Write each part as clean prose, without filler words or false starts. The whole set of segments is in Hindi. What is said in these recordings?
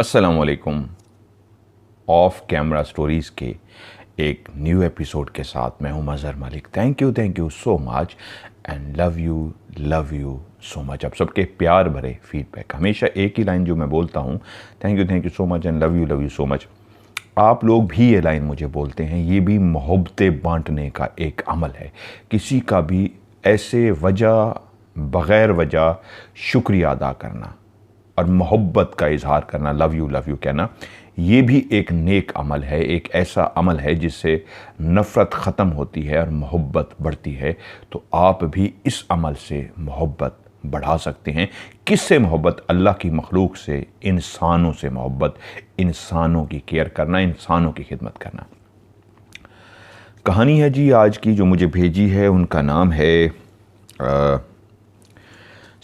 अस्सलामुअलैकुम। ऑफ कैमरा स्टोरीज़ के एक न्यू एपिसोड के साथ मैं हूं Mazhar Malik. Thank you so much and love you so much. आप सबके प्यार भरे फीडबैक, हमेशा एक ही लाइन जो मैं बोलता हूं, thank you so much and love you so much. आप लोग भी ये लाइन मुझे बोलते हैं, ये भी मोहब्बतें बांटने का एक अमल है। किसी का भी ऐसे बग़ैर वजह शुक्रिया अदा करना और मोहब्बत का इजहार करना, लव यू कहना, ये भी एक नेक अमल है। एक ऐसा अमल है जिससे नफ़रत ख़त्म होती है और मोहब्बत बढ़ती है। तो आप भी इस अमल से मोहब्बत बढ़ा सकते हैं। किससे मोहब्बत? अल्लाह की मखलूक से, इंसानों से मोहब्बत, इंसानों की केयर करना, इंसानों की खिदमत करना। कहानी है जी आज की जो मुझे भेजी है, उनका नाम है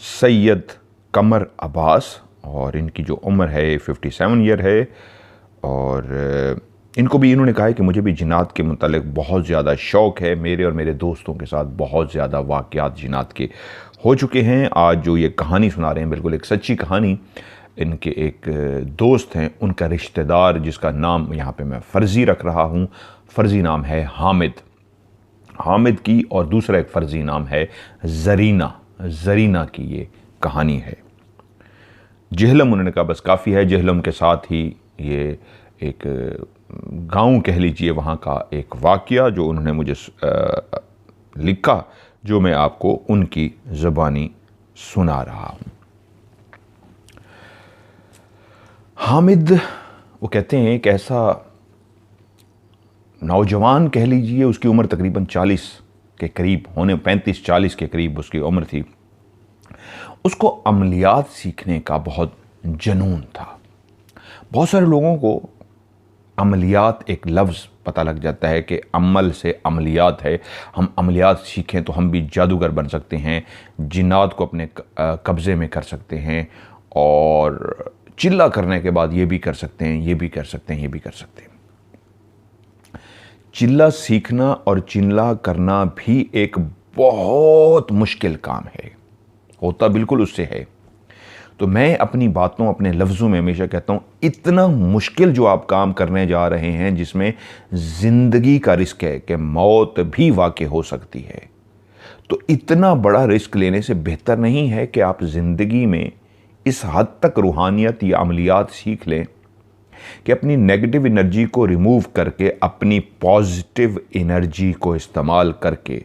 सैयद कमर अब्बास और इनकी जो उम्र है 57 ईयर है। और इनको भी इन्होंने कहा है कि मुझे भी जिन्नात के मुतालिक बहुत ज़्यादा शौक़ है। मेरे और मेरे दोस्तों के साथ बहुत ज़्यादा वाक़यात जिन्नात के हो चुके हैं। आज जो ये कहानी सुना रहे हैं बिल्कुल एक सच्ची कहानी। इनके एक दोस्त हैं, उनका रिश्तेदार जिसका नाम यहाँ पे मैं फ़र्ज़ी रख रहा हूँ, फ़र्ज़ी नाम है हामिद की, और दूसरा एक फ़र्ज़ी नाम है ज़रीना की ये कहानी है। जहलम, उन्होंने कहा बस काफ़ी है। जहलम के साथ ही ये एक गांव कह लीजिए, वहाँ का एक वाक़या जो उन्होंने मुझे लिखा, जो मैं आपको उनकी ज़बानी सुना रहा हूँ। हामिद, वो कहते हैं, एक ऐसा नौजवान कह लीजिए, उसकी उम्र तकरीबन 40 के करीब होने, 35-40 के करीब उसकी उम्र थी। उसको अमलियात सीखने का बहुत जुनून था। बहुत सारे लोगों को अमलियात एक लफ्ज़ पता लग जाता है कि अमल से अमलियात है, हम अमलियात सीखें तो हम भी जादूगर बन सकते हैं, जिन्नात को अपने कब्ज़े में कर सकते हैं, और चिल्ला करने के बाद ये भी कर सकते हैं, ये भी कर सकते हैं, ये भी कर सकते हैं। चिल्ला सीखना और चिल्ला करना भी एक बहुत मुश्किल काम है, होता बिल्कुल उससे है। तो मैं अपनी बातों, अपने लफ्ज़ों में हमेशा कहता हूँ, इतना मुश्किल जो आप काम करने जा रहे हैं जिसमें ज़िंदगी का रिस्क है कि मौत भी वाक़ई हो सकती है, तो इतना बड़ा रिस्क लेने से बेहतर नहीं है कि आप ज़िंदगी में इस हद तक रूहानियत या अमलियात सीख लें कि अपनी नेगेटिव एनर्जी को रिमूव करके अपनी पॉजिटिव एनर्जी को इस्तेमाल करके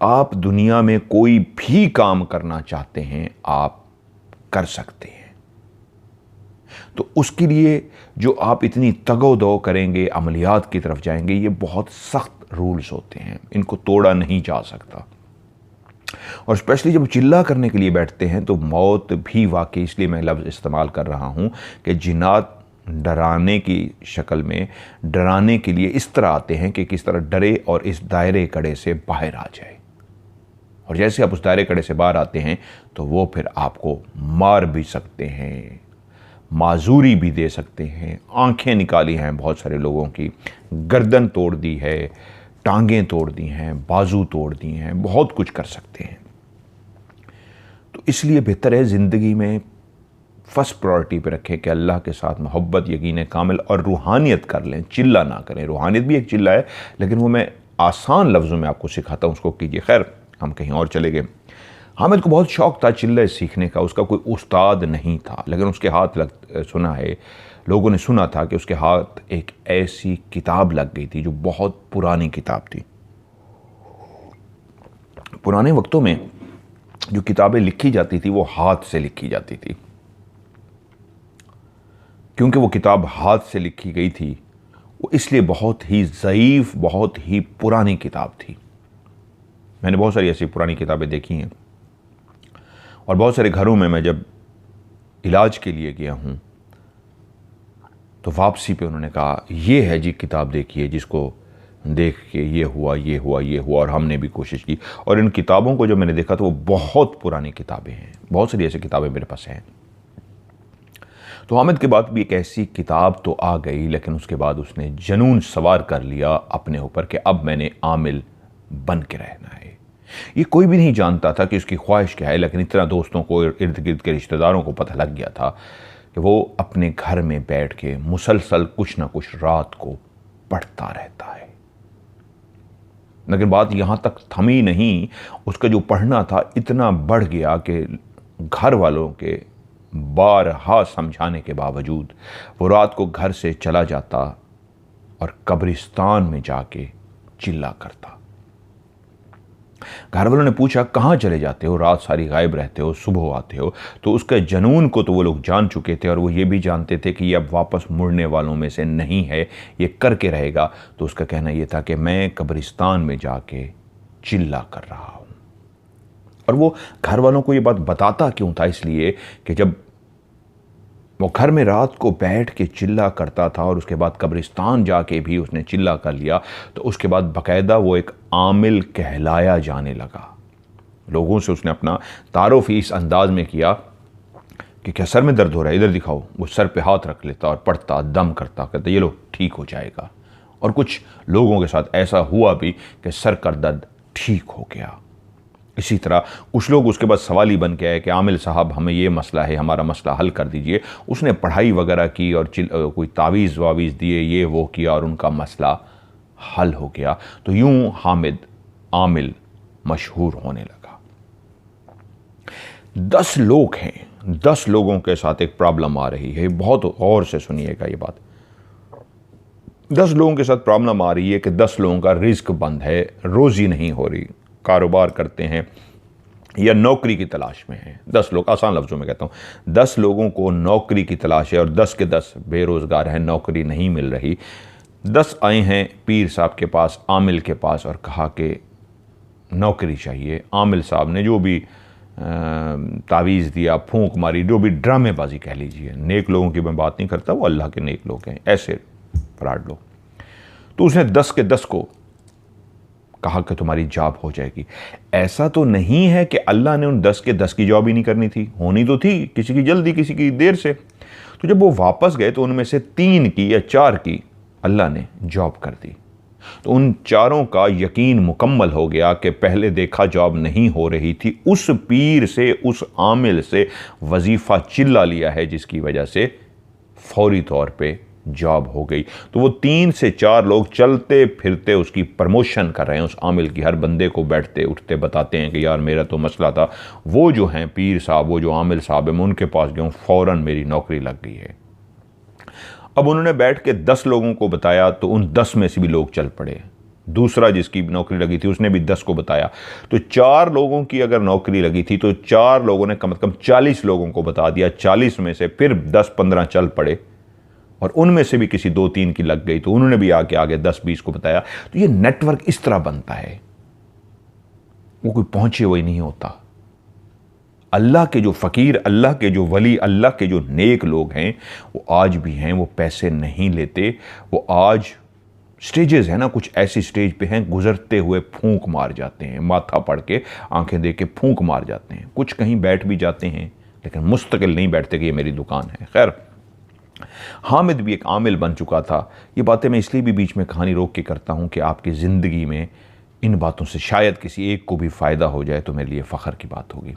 आप दुनिया में कोई भी काम करना चाहते हैं, आप कर सकते हैं। तो उसके लिए जो आप इतनी तगो-दो करेंगे, अमलियात की तरफ जाएंगे, ये बहुत सख्त रूल्स होते हैं, इनको तोड़ा नहीं जा सकता। और स्पेशली जब चिल्ला करने के लिए बैठते हैं तो मौत भी वाकई, इसलिए मैं लफ्ज़ इस्तेमाल कर रहा हूँ कि जिन्नात डराने की शक्ल में, डराने के लिए इस तरह आते हैं कि किस तरह डरे और इस दायरे कड़े से बाहर आ जाए। और जैसे आप उस दायरे कड़े से बाहर आते हैं तो वो फिर आपको मार भी सकते हैं, माजूरी भी दे सकते हैं। आंखें निकाली हैं बहुत सारे लोगों की, गर्दन तोड़ दी है, टांगें तोड़ दी हैं, बाजू तोड़ दी हैं, बहुत कुछ कर सकते हैं। तो इसलिए बेहतर है ज़िंदगी में फर्स्ट प्रायोरिटी पे रखें कि अल्लाह के साथ मोहब्बत, यकीन कामिल और रूहानियत कर लें, चिल्ला ना करें। रूहानियत भी एक चिल्ला है, लेकिन वो मैं आसान लफ्ज़ों में आपको सिखाता हूँ, उसको कीजिए। खैर, हम कहीं और चले गए। हामिद को बहुत शौक़ था चिल्ले सीखने का। उसका कोई उस्ताद नहीं था, लेकिन उसके हाथ सुना है, लोगों ने सुना था कि उसके हाथ एक ऐसी किताब लग गई थी जो बहुत पुरानी किताब थी। पुराने वक्तों में जो किताबें लिखी जाती थी वो हाथ से लिखी जाती थी। क्योंकि वो किताब हाथ से लिखी गई थी, वो इसलिए बहुत ही ज़ईफ़, बहुत ही पुरानी किताब थी। मैंने बहुत सारी ऐसी पुरानी किताबें देखी हैं, और बहुत सारे घरों में मैं जब इलाज के लिए गया हूँ तो वापसी पे उन्होंने कहा, ये है जी किताब, देखिए, जिसको देख के ये हुआ, और हमने भी कोशिश की। और इन किताबों को जब मैंने देखा तो वो बहुत पुरानी किताबें हैं। बहुत सारी ऐसी किताबें मेरे पास हैं। तो हामिद के बाद भी एक ऐसी किताब तो आ गई, लेकिन उसके बाद उसने जुनून सवार कर लिया अपने ऊपर कि अब मैंने आमिल बन के रहना है। ये कोई भी नहीं जानता था कि उसकी ख्वाहिश क्या है, लेकिन इतना दोस्तों को, इर्द गिर्द के रिश्तेदारों को पता लग गया था कि कि वो अपने घर में बैठ के मुसलसल कुछ ना कुछ रात को पढ़ता रहता है। लेकिन बात यहां तक थमी नहीं, उसका जो पढ़ना था इतना बढ़ गया कि घर वालों के बारहा समझाने के बावजूद वो रात को घर से चला जाता और कब्रिस्तान में जाके चिल्ला करता। घर वालों ने पूछा, कहाँ चले जाते हो, रात सारी गायब रहते हो, सुबह आते हो। तो उसके जनून को तो वो लोग जान चुके थे और वो ये भी जानते थे कि ये अब वापस मुड़ने वालों में से नहीं है, ये करके रहेगा। तो उसका कहना ये था कि मैं कब्रिस्तान में जाके चिल्ला कर रहा हूँ। और वो घर वालों को ये बात बताता क्यों था? इसलिए कि जब वो घर में रात को बैठ के चिल्ला करता था और उसके बाद कब्रिस्तान जाके भी उसने चिल्ला कर लिया, तो उसके बाद बाकायदा वो एक आमिल कहलाया जाने लगा। लोगों से उसने अपना तारुफ इस अंदाज में किया कि क्या सर में दर्द हो रहा है, इधर दिखाओ। वो सर पे हाथ रख लेता और पढ़ता, दम करता, कहता ये लो ठीक हो जाएगा। और कुछ लोगों के साथ ऐसा हुआ भी कि सर का दर्द ठीक हो गया। इसी तरह कुछ लोग उसके बाद सवाल ही बन के आए कि आमिल साहब हमें ये मसला है, हमारा मसला हल कर दीजिए। उसने पढ़ाई वगैरह की और कोई तावीज़ वावीज़ दिए, ये वो किया और उनका मसला हल हो गया। तो यूं हामिद आमिल मशहूर होने लगा। 10 लोग हैं, 10 लोगों के साथ एक प्रॉब्लम आ रही है। बहुत गौर से सुनिएगा ये बात। 10 लोगों के साथ प्रॉब्लम आ रही है कि 10 लोगों का रिस्क बंद है, रोज़ी नहीं हो रही, कारोबार करते हैं या नौकरी की तलाश में हैं। 10 लोग, आसान लफ्ज़ों में कहता हूँ, 10 लोगों को नौकरी की तलाश है और 10 के 10 बेरोज़गार हैं, नौकरी नहीं मिल रही। 10 आए हैं पीर साहब के पास, आमिल के पास, और कहा कि नौकरी चाहिए। आमिल साहब ने जो भी तावीज़ दिया, फूंक मारी, जो भी ड्रामेबाजी कह लीजिए, नेक लोगों की मैं बात नहीं करता, वो अल्लाह के नेक लोग हैं, ऐसे फ्रॉड लोग। तो उसने 10 के 10 को कहा कि तुम्हारी जॉब हो जाएगी। ऐसा तो नहीं है कि अल्लाह ने उन 10 के 10 की जॉब ही नहीं करनी थी, होनी तो थी, किसी की जल्दी, किसी की देर से। तो जब वो वापस गए तो उनमें से 3 की या 4 की अल्लाह ने जॉब कर दी। तो उन चारों का यकीन मुकम्मल हो गया कि पहले देखा जॉब नहीं हो रही थी, उस पीर से, उस आमिल से वजीफ़ा चिल्ला लिया है, जिसकी वजह से फौरी तौर पे जॉब हो गई। तो वो 3 से 4 लोग चलते फिरते उसकी प्रमोशन कर रहे हैं, उस आमिल की। हर बंदे को बैठते उठते बताते हैं कि यार मेरा तो मसला था, वो जो हैं पीर साहब, वो जो आमिल साहब है, मैं उनके पास गया हूँ, फ़ौरन मेरी नौकरी लग गई है। अब उन्होंने बैठ के 10 लोगों को बताया तो उन 10 में से भी लोग चल पड़े। दूसरा जिसकी नौकरी लगी थी उसने भी 10 को बताया। तो 4 लोगों की अगर नौकरी लगी थी तो 4 लोगों ने कम से कम 40 लोगों को बता दिया। 40 में से फिर 10-15 चल पड़े और उनमें से भी किसी 2-3 की लग गई तो उन्होंने भी आगे 10-20 को बताया। तो ये नेटवर्क इस तरह बनता है, वो कोई पहुंचे हुए नहीं होता। अल्लाह के जो फ़कीर, अल्लाह के जो वली, अल्लाह के जो नेक लोग हैं, वो आज भी हैं, वो पैसे नहीं लेते। वो आज स्टेजेस है ना, कुछ ऐसी स्टेज पे हैं, गुजरते हुए फूंक मार जाते हैं, माथा पड़ के, आंखें दे के फूंक मार जाते हैं। कुछ कहीं बैठ भी जाते हैं लेकिन मुस्तकिल नहीं बैठते कि ये मेरी दुकान है। खैर, हामिद भी एक आमिल बन चुका था। ये बातें मैं इसलिए भी बीच में कहानी रोक के करता हूँ कि आपकी ज़िंदगी में इन बातों से शायद किसी एक को भी फ़ायदा हो जाए तो मेरे लिए फ़ख्र की बात होगी।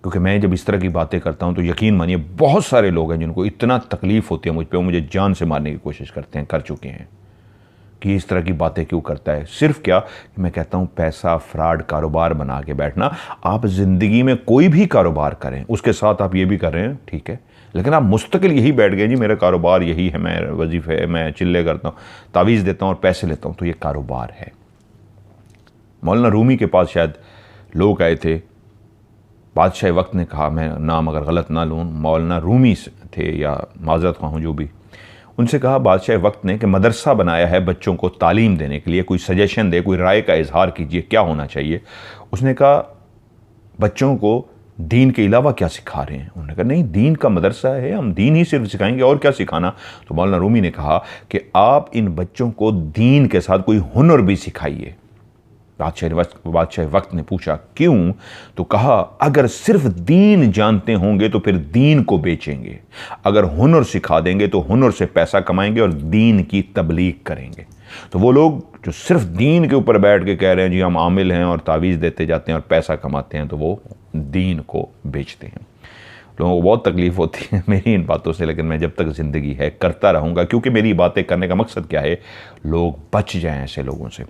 क्योंकि मैं जब इस तरह की बातें करता हूं तो यकीन मानिए बहुत सारे लोग हैं जिनको इतना तकलीफ़ होती है मुझ पे, वो मुझे जान से मारने की कोशिश करते हैं, कर चुके हैं कि इस तरह की बातें क्यों करता है। सिर्फ क्या कि मैं कहता हूं पैसा, फ्रॉड, कारोबार बना के बैठना। आप ज़िंदगी में कोई भी कारोबार करें, उसके साथ आप ये भी कर रहे हैं, ठीक है, लेकिन आप मुस्तकिल यही बैठ गए जी मेरा कारोबार यही है, मैं वजीफ़े, मैं चिल्ले करता हूँ, तावीज़ देता हूँ और पैसे लेता हूँ, तो ये कारोबार है। मौलाना रूमी के पास शायद लोग आए थे, बादशाह वक्त ने कहा, मैं नाम अगर गलत ना लूँ, मौलाना रूमी थे या माजरत ख़्वाह हूँ जो भी, उनसे कहा बादशाह वक्त ने कि मदरसा बनाया है बच्चों को तालीम देने के लिए, कोई सजेशन दे, कोई राय का इजहार कीजिए, क्या होना चाहिए। उसने कहा बच्चों को दीन के अलावा क्या सिखा रहे हैं। उन्होंने कहा नहीं, दीन का मदरसा है, हम दीन ही सिर्फ सिखाएंगे, और क्या सिखाना। तो मौलाना रूमी ने कहा कि आप इन बच्चों को दीन के साथ कोई हुनर भी सिखाइए। बादशाह वक्त ने पूछा क्यों, तो कहा अगर सिर्फ दीन जानते होंगे तो फिर दीन को बेचेंगे, अगर हुनर सिखा देंगे तो हुनर से पैसा कमाएंगे और दीन की तबलीग करेंगे। तो वो लोग जो सिर्फ दीन के ऊपर बैठ के कह रहे हैं जी हम आमिल हैं और तावीज़ देते जाते हैं और पैसा कमाते हैं, तो वो दीन को बेचते हैं। लोगों को बहुत तकलीफ़ होती है मेरी इन बातों से, लेकिन मैं जब तक ज़िंदगी है करता रहूँगा, क्योंकि मेरी बातें करने का मकसद क्या है, लोग बच जाएं ऐसे लोगों से।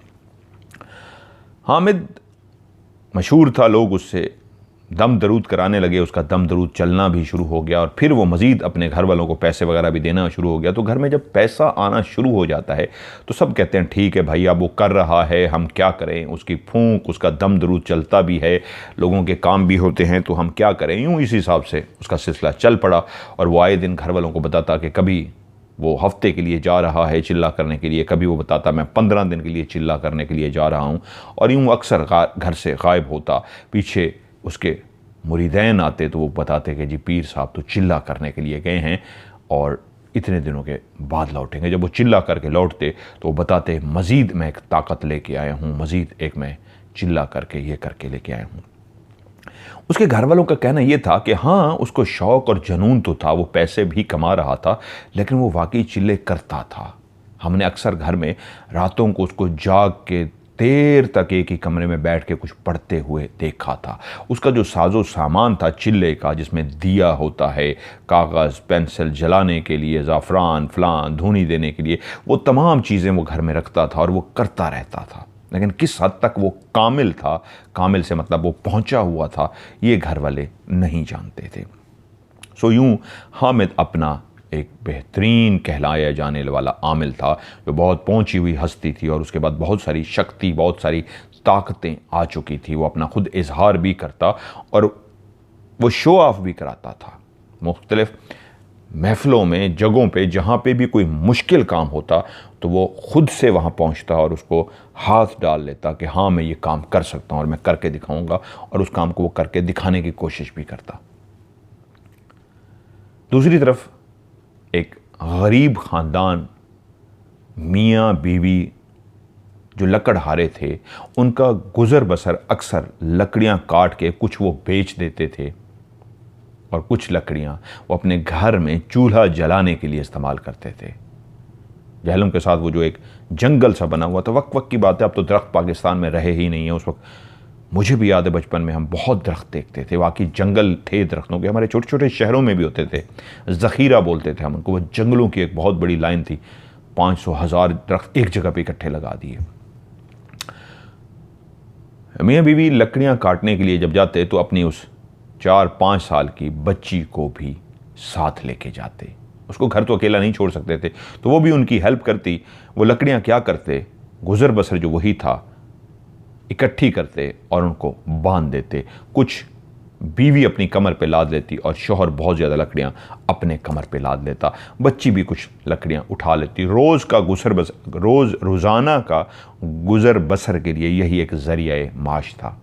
हामिद मशहूर था, लोग उससे दम दरूद कराने लगे, उसका दम दरूद चलना भी शुरू हो गया और फिर वो मज़ीद अपने घर वालों को पैसे वगैरह भी देना शुरू हो गया। तो घर में जब पैसा आना शुरू हो जाता है तो सब कहते हैं ठीक है भाई, अब वो कर रहा है, हम क्या करें, उसकी फूंक, उसका दम दरूद चलता भी है, लोगों के काम भी होते हैं, तो हम क्या करें। यूँ इस हिसाब से उसका सिलसिला चल पड़ा और वो आए दिन घर वालों को बताता कि कभी वो हफ्ते के लिए जा रहा है चिल्ला करने के लिए, कभी वो बताता मैं 15 दिन के लिए चिल्ला करने के लिए जा रहा हूँ, और यूँ अक्सर घर से गायब होता। पीछे उसके मुरीदैन आते तो वो बताते कि जी पीर साहब तो चिल्ला करने के लिए गए हैं और इतने दिनों के बाद लौटेंगे। जब वो चिल्ला करके लौटते तो वो बताते मज़ीद मैं एक ताकत लेके आया हूँ, मज़ीद एक मैं चिल्ला करके ये करके लेके आया हूँ। उसके घर वालों का कहना ये था कि हाँ, उसको शौक़ और जुनून तो था, वो पैसे भी कमा रहा था, लेकिन वो वाकई चिल्ले करता था। हमने अक्सर घर में रातों को उसको जाग के देर तक एक ही कमरे में बैठ के कुछ पढ़ते हुए देखा था। उसका जो साजो सामान था चिल्ले का, जिसमें दिया होता है, कागज़ पेंसिल जलाने के लिए, ज़ाफ़रान फ़लान धुनी देने के लिए, वो तमाम चीज़ें वो घर में रखता था और वो करता रहता था। लेकिन किस हद तक वो कामिल था, कामिल से मतलब वो पहुंचा हुआ था, ये घर वाले नहीं जानते थे। सो यूँ हामिद अपना एक बेहतरीन कहलाया जाने वाला आमिल था, जो बहुत पहुंची हुई हस्ती थी और उसके बाद बहुत सारी शक्ति, बहुत सारी ताकतें आ चुकी थी। वो अपना खुद इजहार भी करता और वो शो ऑफ भी कराता था। मुख्तलिफ महफ़िलों में, जगहों पे, जहाँ पे भी कोई मुश्किल काम होता तो वो खुद से वहाँ पहुँचता और उसको हाथ डाल लेता कि हाँ मैं ये काम कर सकता हूँ और मैं करके दिखाऊंगा, और उस काम को वो करके दिखाने की कोशिश भी करता। दूसरी तरफ एक गरीब ख़ानदान, मियाँ बीवी जो लकड़हारे थे, उनका गुज़र बसर अक्सर लकड़ियाँ काट के कुछ वो बेच देते थे और कुछ लकड़ियाँ वो अपने घर में चूल्हा जलाने के लिए इस्तेमाल करते थे। जहलम के साथ वो जो एक जंगल सा बना हुआ था, वक्त वक्त की बात है, अब तो दरख्त पाकिस्तान में रहे ही नहीं है। उस वक्त मुझे भी याद है बचपन में हम बहुत दरख्त देखते थे, वाकई जंगल थे दरख्तों के, हमारे छोटे छोटे शहरों में भी होते थे, ज़ख़ीरा बोलते थे हम उनको। वो जंगलों की एक बहुत बड़ी लाइन थी, 500,000 दरख्त एक जगह पे इकट्ठे लगा दिए। मियाँ बीवी लकड़ियाँ काटने के लिए जब जाते तो अपनी उस 4-5 साल की बच्ची को भी साथ लेके जाते। उसको घर तो अकेला नहीं छोड़ सकते थे, तो वो भी उनकी हेल्प करती। वो लकड़ियाँ क्या करते, गुज़र बसर जो वही था, इकट्ठी करते और उनको बांध देते। कुछ बीवी अपनी कमर पे लाद लेती और शौहर बहुत ज़्यादा लकड़ियाँ अपने कमर पे लाद लेता। बच्ची भी कुछ लकड़ियाँ उठा लेती। रोज़ाना का गुज़र बसर के लिए यही एक ज़रिया माश था।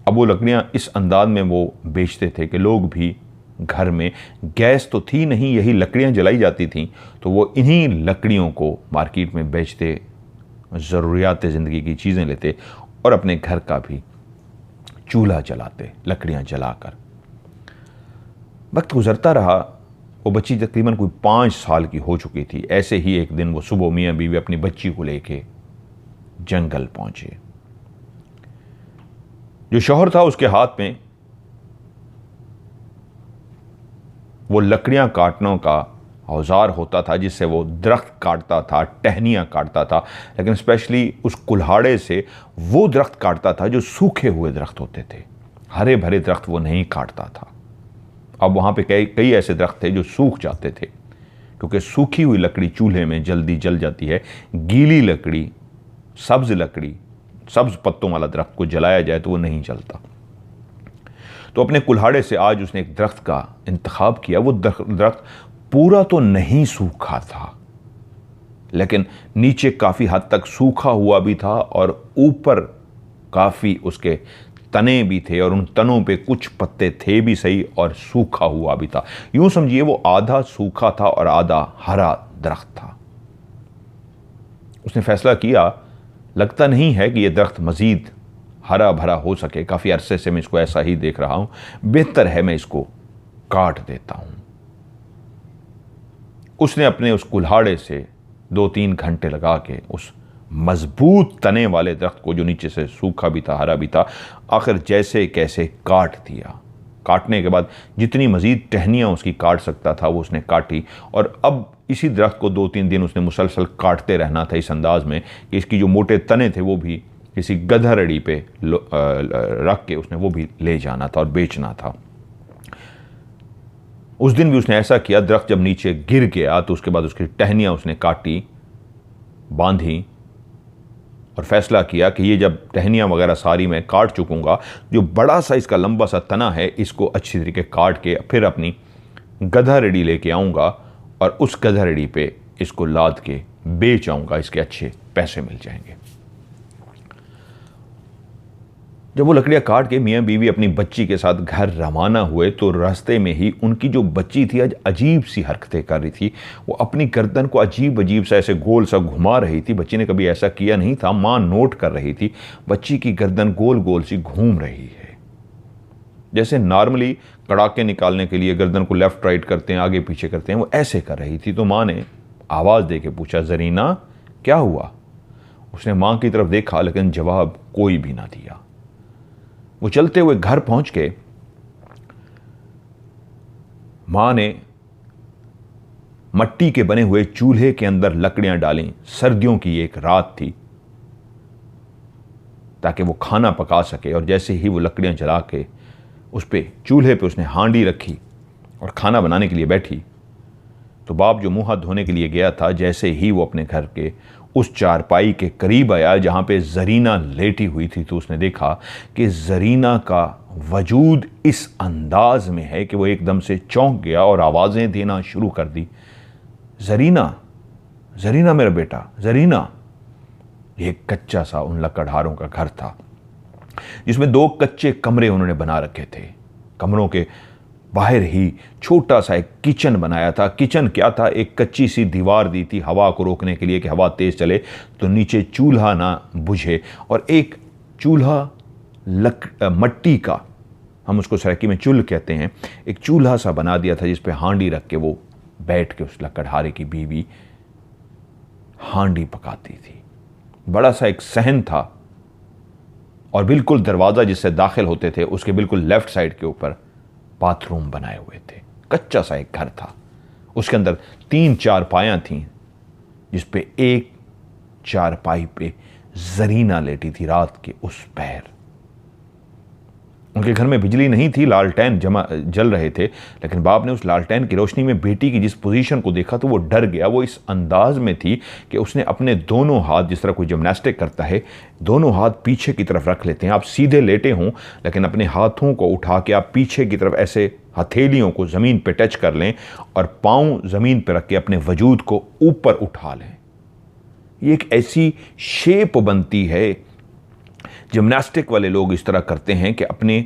अब वो लकड़ियाँ इस अंदाज में वो बेचते थे कि लोग भी, घर में गैस तो थी नहीं, यही लकड़ियाँ जलाई जाती थीं, तो वो इन्हीं लकड़ियों को मार्केट में बेचते, ज़रूरियात ज़िंदगी की चीज़ें लेते और अपने घर का भी चूल्हा जलाते लकड़ियाँ जलाकर। वक्त गुज़रता रहा, वो बच्ची तकरीबन कोई 5 साल की हो चुकी थी। ऐसे ही एक दिन वो सुबह मियाँ बीवी अपनी बच्ची को लेके जंगल पहुँचे। जो शौहर था उसके हाथ में वो लकड़ियाँ काटने का औजार होता था, जिससे वो दरख्त काटता था, टहनियाँ काटता था, लेकिन स्पेशली उस कुल्हाड़े से वो दरख्त काटता था जो सूखे हुए दरख्त होते थे। हरे भरे दरख्त वो नहीं काटता था। अब वहाँ पे कई ऐसे दरख्त थे जो सूख जाते थे, क्योंकि सूखी हुई लकड़ी चूल्हे में जल्दी जल जाती है। गीली लकड़ी, सब्ज़ लकड़ी, सब्ज़ पत्तों वाला दरख्त को जलाया जाए तो वो नहीं जलता। तो अपने कुल्हाड़े से आज उसने एक दरख्त का इंतखाब किया। वो दरख्त पूरा तो नहीं सूखा था, लेकिन नीचे काफ़ी हद तक सूखा हुआ भी था और ऊपर काफ़ी उसके तने भी थे, और उन तनों पे कुछ पत्ते थे भी सही और सूखा हुआ भी था। यूं समझिए वो आधा सूखा था और आधा हरा दरख्त था। उसने फैसला किया, लगता नहीं है कि यह दरख्त मज़ीद हरा भरा हो सके, काफ़ी अरसे से मैं इसको ऐसा ही देख रहा हूं, बेहतर है मैं इसको काट देता हूं। उसने अपने उस कुल्हाड़े से 2-3 घंटे लगा के उस मजबूत तने वाले दरख्त को, जो नीचे से सूखा भी था हरा भी था, आखिर जैसे कैसे काट दिया। काटने के बाद जितनी मज़ीद टहनियाँ उसकी काट सकता था वो उसने काटी, और अब इसी दरख्त को 2-3 दिन उसने मुसलसल काटते रहना था इस अंदाज़ में कि इसकी जो मोटे तने थे वो भी किसी गधरड़ी पे रख के उसने वो भी ले जाना था और बेचना था। उस दिन भी उसने ऐसा किया। दरख्त जब नीचे गिर गया तो उसके बाद उसकी टहनियाँ उसने काटी, बांधी और फैसला किया कि ये जब टहनियाँ वगैरह सारी मैं काट चुकूँगा, जो बड़ा सा इसका लंबा सा तना है इसको अच्छी तरीके काट के फिर अपनी गधा रेडी लेके आऊँगा और उस गधा रेडी पे इसको लाद के बेच आऊँगा, इसके अच्छे पैसे मिल जाएंगे। जब वो लकड़ियाँ काट के मियाँ बीवी अपनी बच्ची के साथ घर रवाना हुए तो रास्ते में ही उनकी जो बच्ची थी आज अजीब सी हरकतें कर रही थी। वो अपनी गर्दन को अजीब अजीब सा ऐसे गोल सा घुमा रही थी। बच्ची ने कभी ऐसा किया नहीं था। माँ नोट कर रही थी, बच्ची की गर्दन गोल गोल सी घूम रही है। जैसे नॉर्मली कड़ाके निकालने के लिए गर्दन को लेफ्ट राइट करते हैं, आगे पीछे करते हैं, वो ऐसे कर रही थी। तो माँ ने आवाज़ दे के पूछा, ज़रीना क्या हुआ? उसने माँ की तरफ देखा लेकिन जवाब कोई भी ना दिया। वो चलते हुए घर पहुंच के मां ने मट्टी के बने हुए चूल्हे के अंदर लकड़ियां डालीं। सर्दियों की एक रात थी ताकि वो खाना पका सके। और जैसे ही वो लकड़ियां जला के उस पे चूल्हे पे उसने हांडी रखी और खाना बनाने के लिए बैठी तो बाप जो मुंह हाथ धोने के लिए गया था, जैसे ही वो अपने घर के उस चारपाई के करीब आया जहां पे ज़रीना लेटी हुई थी तो उसने देखा कि ज़रीना का वजूद इस अंदाज में है कि वो एकदम से चौंक गया और आवाज़ें देना शुरू कर दी, ज़रीना, ज़रीना मेरा बेटा, ज़रीना। ये कच्चा सा उन लकड़हारों का घर था जिसमें 2 कच्चे कमरे उन्होंने बना रखे थे। कमरों के बाहर ही छोटा सा एक किचन बनाया था। किचन क्या था? एक कच्ची सी दीवार दी थी हवा को रोकने के लिए कि हवा तेज चले तो नीचे चूल्हा ना बुझे, और एक चूल्हा मट्टी का, हम उसको सराइकी में चुल्ह कहते हैं, एक चूल्हा सा बना दिया था जिस पे हांडी रख के वो बैठ के उस लकड़हारे की बीवी हांडी पकाती थी। बड़ा सा एक सहन था और बिल्कुल दरवाज़ा जिससे दाखिल होते थे उसके बिल्कुल लेफ्ट साइड के ऊपर बाथरूम बनाए हुए थे। कच्चा सा एक घर था। उसके अंदर 3 चारपाइयां थीं जिस पे एक चारपाई पे ज़रीना लेटी थी रात के उस पहर। उनके घर में बिजली नहीं थी, लालटेन जल रहे थे, लेकिन बाप ने उस लालटेन की रोशनी में बेटी की जिस पोजीशन को देखा तो वो डर गया। वो इस अंदाज में थी कि उसने अपने दोनों हाथ, जिस तरह कोई जिम्नास्टिक करता है, दोनों हाथ पीछे की तरफ रख लेते हैं। आप सीधे लेटे हों लेकिन अपने हाथों को उठा के आप पीछे की तरफ ऐसे हथेलियों को ज़मीन पे टच कर लें और पाँव ज़मीन पे रख के अपने वजूद को ऊपर उठा लें। ये एक ऐसी शेप बनती है, जिम्नास्टिक वाले लोग इस तरह करते हैं कि अपने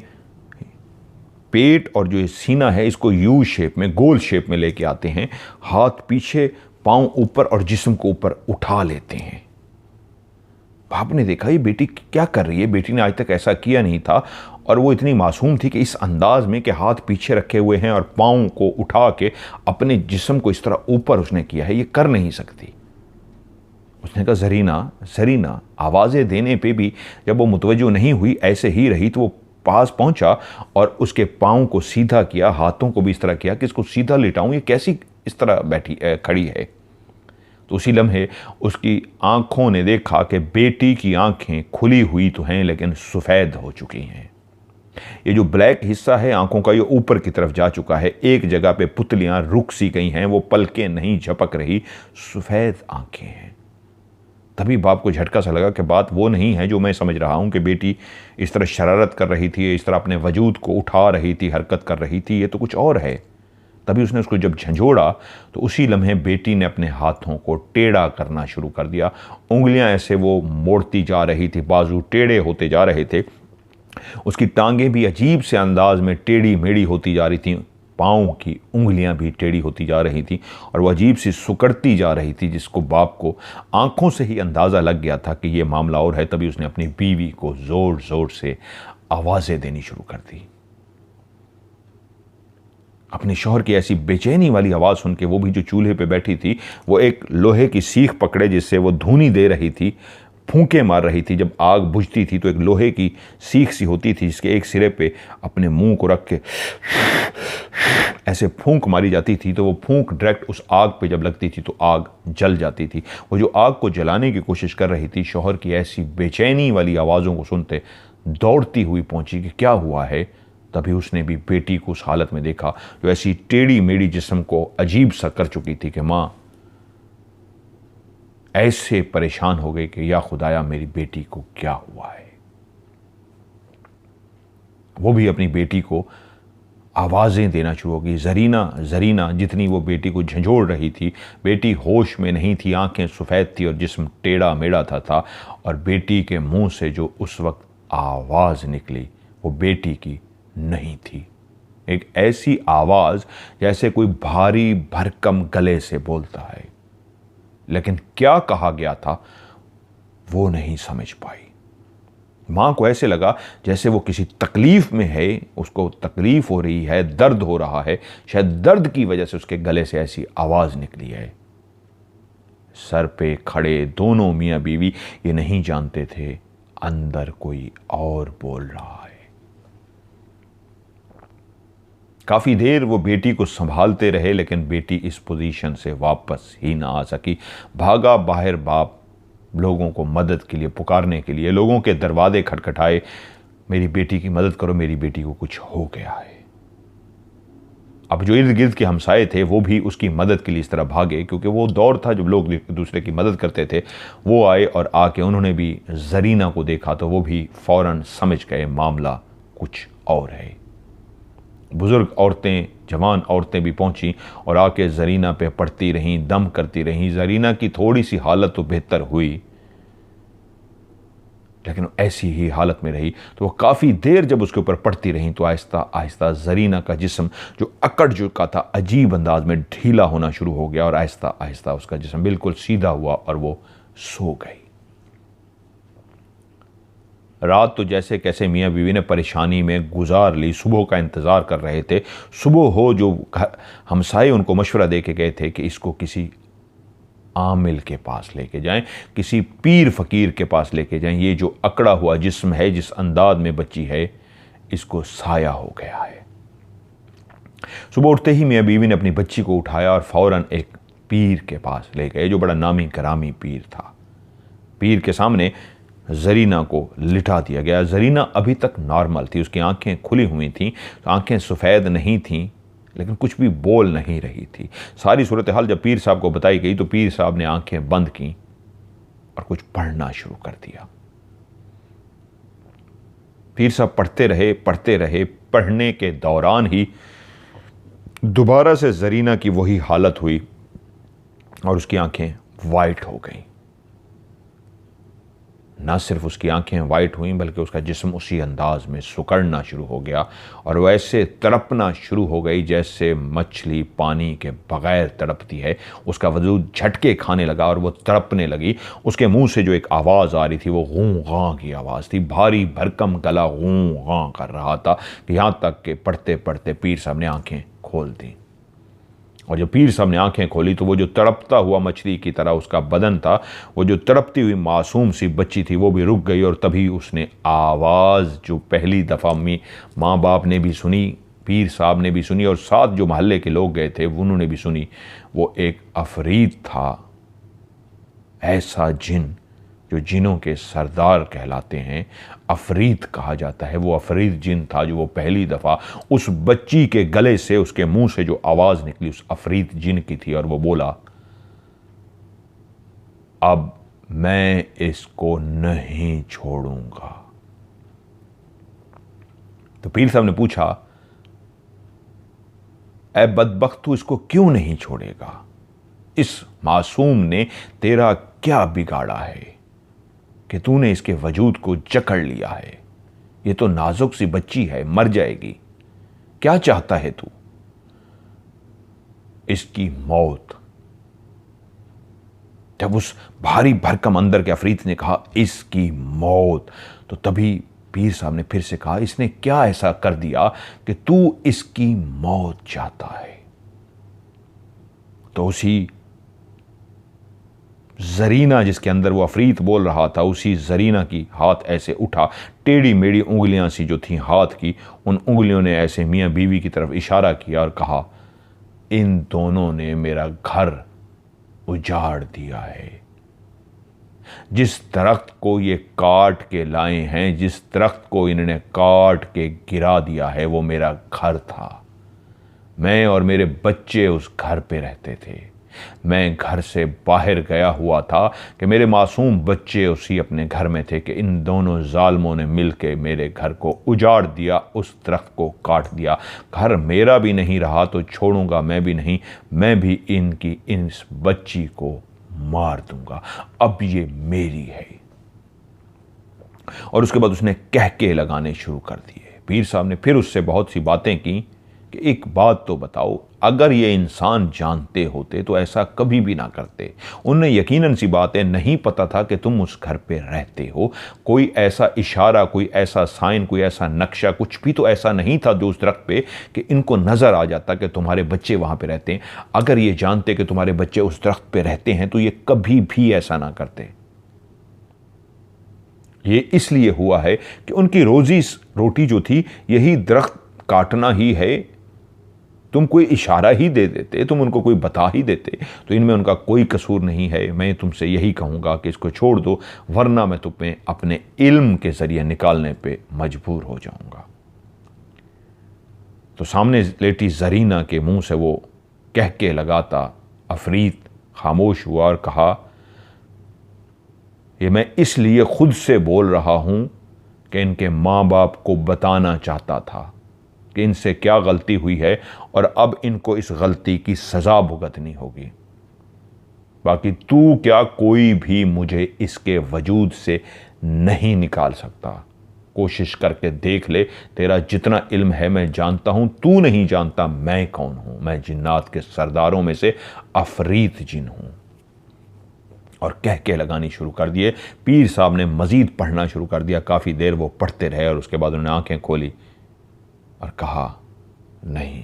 पेट और जो ये सीना है इसको यू शेप में, गोल शेप में लेके आते हैं, हाथ पीछे, पांव ऊपर और जिस्म को ऊपर उठा लेते हैं। बाप ने देखा ये बेटी क्या कर रही है, बेटी ने आज तक ऐसा किया नहीं था और वो इतनी मासूम थी कि इस अंदाज में कि हाथ पीछे रखे हुए हैं और पांव को उठा के अपने जिस्म को इस तरह ऊपर उसने किया है, ये कर नहीं सकती। उसने कहा ज़रीना, ज़रीना। आवाज़ें देने पे भी जब वो मुतवज्जो नहीं हुई, ऐसे ही रही, तो वो पास पहुंचा और उसके पाँव को सीधा किया, हाथों को भी इस तरह किया कि इसको सीधा लिटाऊं, ये कैसी इस तरह बैठी खड़ी है। तो उसी लम्हे उसकी आंखों ने देखा कि बेटी की आंखें खुली हुई तो हैं लेकिन सफ़ेद हो चुकी हैं। ये जो ब्लैक हिस्सा है आंखों का, ये ऊपर की तरफ जा चुका है। एक जगह पे पुतलियां रुक सी गई हैं, वो पलकें नहीं झपक रही, सफ़ेद आंखें हैं। तभी बाप को झटका सा लगा कि बात वो नहीं है जो मैं समझ रहा हूँ कि बेटी इस तरह शरारत कर रही थी, इस तरह अपने वजूद को उठा रही थी, हरकत कर रही थी, ये तो कुछ और है। तभी उसने उसको जब झंझोड़ा तो उसी लम्हे बेटी ने अपने हाथों को टेढ़ा करना शुरू कर दिया। उंगलियां ऐसे वो मोड़ती जा रही थी, बाजू टेढ़े होते जा रहे थे, उसकी टांगें भी अजीब से अंदाज में टेढ़ी मेढ़ी होती जा रही थी, पाँव की उंगलियां भी टेढ़ी होती जा रही थी और वह अजीब सी सुकड़ती जा रही थी, जिसको बाप को आंखों से ही अंदाज़ा लग गया था कि ये मामला और है। तभी उसने अपनी बीवी को ज़ोर ज़ोर से आवाज़ें देनी शुरू कर दी। अपने शौहर की ऐसी बेचैनी वाली आवाज़ सुन के वो भी जो चूल्हे पे बैठी थी वो एक लोहे की सीख पकड़े जिससे वो धूनी दे रही थी, फूंके मार रही थी। जब आग बुझती थी तो एक लोहे की सीख सी होती थी जिसके एक सिरे पे अपने मुंह को रख के ऐसे फूंक मारी जाती थी, तो वो फूंक डायरेक्ट उस आग पे जब लगती थी तो आग जल जाती थी। वो जो आग को जलाने की कोशिश कर रही थी, शौहर की ऐसी बेचैनी वाली आवाज़ों को सुनते दौड़ती हुई पहुंची कि क्या हुआ है। तभी उसने भी बेटी को उस हालत में देखा जो ऐसी टेढ़ी मेढ़ी जिस्म को अजीब सा कर चुकी थी कि माँ ऐसे परेशान हो गई कि या खुदाया मेरी बेटी को क्या हुआ है। वो भी अपनी बेटी को आवाज़ें देना शुरू हो गई, ज़रीना ज़रीना। जितनी वो बेटी को झंझोड़ रही थी, बेटी होश में नहीं थी, आंखें सफ़ेद थी और जिस्म टेढ़ा मेढ़ा था। और बेटी के मुंह से जो उस वक्त आवाज़ निकली वो बेटी की नहीं थी। एक ऐसी आवाज़ जैसे कोई भारी भरकम गले से बोलता है, लेकिन क्या कहा गया था वो नहीं समझ पाई। मां को ऐसे लगा जैसे वो किसी तकलीफ में है, उसको तकलीफ हो रही है, दर्द हो रहा है, शायद दर्द की वजह से उसके गले से ऐसी आवाज निकली है। सर पे खड़े दोनों मियां बीवी ये नहीं जानते थे अंदर कोई और बोल रहा है। काफी देर वो बेटी को संभालते रहे, लेकिन बेटी इस पोजीशन से वापस ही ना आ सकी। भागा बाहर बाप, लोगों को मदद के लिए पुकारने के लिए, लोगों के दरवाजे खटखटाए, मेरी बेटी की मदद करो, मेरी बेटी को कुछ हो गया है। अब जो इर्द गिर्द के हमसाए थे वो भी उसकी मदद के लिए इस तरह भागे, क्योंकि वो दौर था जब लोग एक दूसरे की मदद करते थे। वो आए और आके उन्होंने भी जरीना को देखा तो वो भी फौरन समझ गए मामला कुछ और है। बुजुर्ग औरतें, जवान औरतें भी पहुंची और आके जरीना पे पड़ती रहीं, दम करती रहीं। जरीना की थोड़ी सी हालत तो बेहतर हुई, लेकिन ऐसी ही हालत में रही। तो वो काफ़ी देर जब उसके ऊपर पड़ती रहीं तो आहिस्ता आहिस्ता जरीना का जिस्म जो अकड़ चुका था अजीब अंदाज में ढीला होना शुरू हो गया और आहिस्ता आहिस्ता उसका जिस्म बिल्कुल सीधा हुआ और वो सो गई। रात तो जैसे कैसे मियाँ बीवी ने परेशानी में गुजार ली, सुबह का इंतज़ार कर रहे थे। सुबह हो जो हमसाए उनको मशवरा दे के गए थे कि इसको किसी आमिल के पास लेके जाएं, किसी पीर फकीर के पास लेके जाएं। ये जो अकड़ा हुआ जिस्म है, जिस अंदाज में बच्ची है, इसको साया हो गया है। सुबह उठते ही मियाँ बीवी ने अपनी बच्ची को उठाया और फौरन एक पीर के पास ले गए जो बड़ा नामी करामी पीर था। पीर के सामने जरीना को लिटा दिया गया। जरीना अभी तक नॉर्मल थी, उसकी आंखें खुली हुई थीं, तो आंखें सफ़ेद नहीं थीं, लेकिन कुछ भी बोल नहीं रही थी। सारी सूरत हाल जब पीर साहब को बताई गई तो पीर साहब ने आंखें बंद की और कुछ पढ़ना शुरू कर दिया। पीर साहब पढ़ते रहे। पढ़ने के दौरान ही दोबारा से जरीना की वही हालत हुई और उसकी आंखें वाइट हो गईं। ना सिर्फ उसकी आंखें वाइट हुईं बल्कि उसका जिस्म उसी अंदाज में सुकड़ना शुरू हो गया और वैसे तड़पना शुरू हो गई जैसे मछली पानी के बगैर तड़पती है। उसका वजूद झटके खाने लगा और वो तड़पने लगी। उसके मुंह से जो एक आवाज़ आ रही थी वो गूं गां की आवाज़ थी। भारी भरकम गला गूं गां कर रहा था कि यहाँ तक कि पढ़ते पढ़ते पीर साहब ने आंखें खोल दी। और जब पीर साहब ने आंखें खोली तो वो जो तड़पता हुआ मछली की तरह उसका बदन था, वो जो तड़पती हुई मासूम सी बच्ची थी, वो भी रुक गई। और तभी उसने आवाज़ जो पहली दफ़ा माँ बाप ने भी सुनी, पीर साहब ने भी सुनी और साथ जो महल्ले के लोग गए थे उन्होंने भी सुनी, वो एक अफरीद था। ऐसा जिन जो जिनों के सरदार कहलाते हैं, अफरीद कहा जाता है, वो अफरीद जिन था जो वो पहली दफ़ा उस बच्ची के गले से, उसके मुंह से जो आवाज़ निकली उस अफरीद जिन की थी। और वो बोला, अब मैं इसको नहीं छोड़ूंगा। तो पीर साहब ने पूछा, ऐ बदबख्त तू इसको क्यों नहीं छोड़ेगा? इस मासूम ने तेरा क्या बिगाड़ा है कि तूने इसके वजूद को जकड़ लिया है? ये तो नाजुक सी बच्ची है, मर जाएगी। क्या चाहता है तू? इसकी मौत। जब उस भारी भरकम अंदर के अफरीद ने कहा इसकी मौत, तो तभी पीर साहब ने फिर से कहा, इसने क्या ऐसा कर दिया कि तू इसकी मौत चाहता है? तो उसी जरीना जिसके अंदर वो अफरीत बोल रहा था, उसी जरीना की हाथ ऐसे उठा, टेढ़ी मेढ़ी उंगलियां सी जो थी हाथ की, उन उंगलियों ने ऐसे मियाँ बीवी की तरफ इशारा किया और कहा, इन दोनों ने मेरा घर उजाड़ दिया है। जिस दरख्त को ये काट के लाए हैं, जिस दरख्त को इन्होंने काट के गिरा दिया है, वो मेरा घर था। मैं और मेरे बच्चे उस घर पे रहते थे। मैं घर से बाहर गया हुआ था कि मेरे मासूम बच्चे उसी अपने घर में थे कि इन दोनों जालमों ने मिलकर मेरे घर को उजाड़ दिया, उस दरख्त को काट दिया। घर मेरा भी नहीं रहा तो छोड़ूंगा मैं भी नहीं, मैं भी इनकी इस बच्ची को मार दूंगा। अब ये मेरी है। और उसके बाद उसने कहके लगाने शुरू कर दिए। पीर साहब ने फिर उससे बहुत सी बातें की कि एक बात तो बताओ, अगर ये इंसान जानते होते तो ऐसा कभी भी ना करते। उन्हें यकीनन सी बात है, नहीं पता था कि तुम उस घर पे रहते हो। कोई ऐसा इशारा, कोई ऐसा साइन, कोई ऐसा नक्शा, कुछ भी तो ऐसा नहीं था जो उस दरख्त पे कि इनको नजर आ जाता कि तुम्हारे बच्चे वहां पे रहते हैं। अगर ये जानते कि तुम्हारे बच्चे उस दरख्त पे रहते हैं तो ये कभी भी ऐसा ना करते। ये इसलिए हुआ है कि उनकी रोजी रोटी जो थी यही दरख्त काटना ही है। तुम कोई इशारा ही दे देते, तुम उनको कोई बता ही देते तो इनमें उनका कोई कसूर नहीं है। मैं तुमसे यही कहूँगा कि इसको छोड़ दो, वरना मैं तुम्हें अपने इल्म के ज़रिए निकालने पे मजबूर हो जाऊँगा। तो सामने लेटी जरीना के मुंह से वो कह के लगाता अफरीत खामोश हुआ और कहा, ये मैं इसलिए खुद से बोल रहा हूँ कि इनके माँ बाप को बताना चाहता था कि इनसे क्या गलती हुई है और अब इनको इस गलती की सज़ा भुगतनी होगी। बाकी तू क्या, कोई भी मुझे इसके वजूद से नहीं निकाल सकता। कोशिश करके देख ले, तेरा जितना इल्म है मैं जानता हूं, तू नहीं जानता मैं कौन हूं। मैं जिन्नात के सरदारों में से अफरीत जिन हूं। और कह के लगानी शुरू कर दिए। पीर साहब ने मजीद पढ़ना शुरू कर दिया। काफ़ी देर वो पढ़ते रहे और उसके बाद उन्होंने आंखें खोली और कहा, नहीं,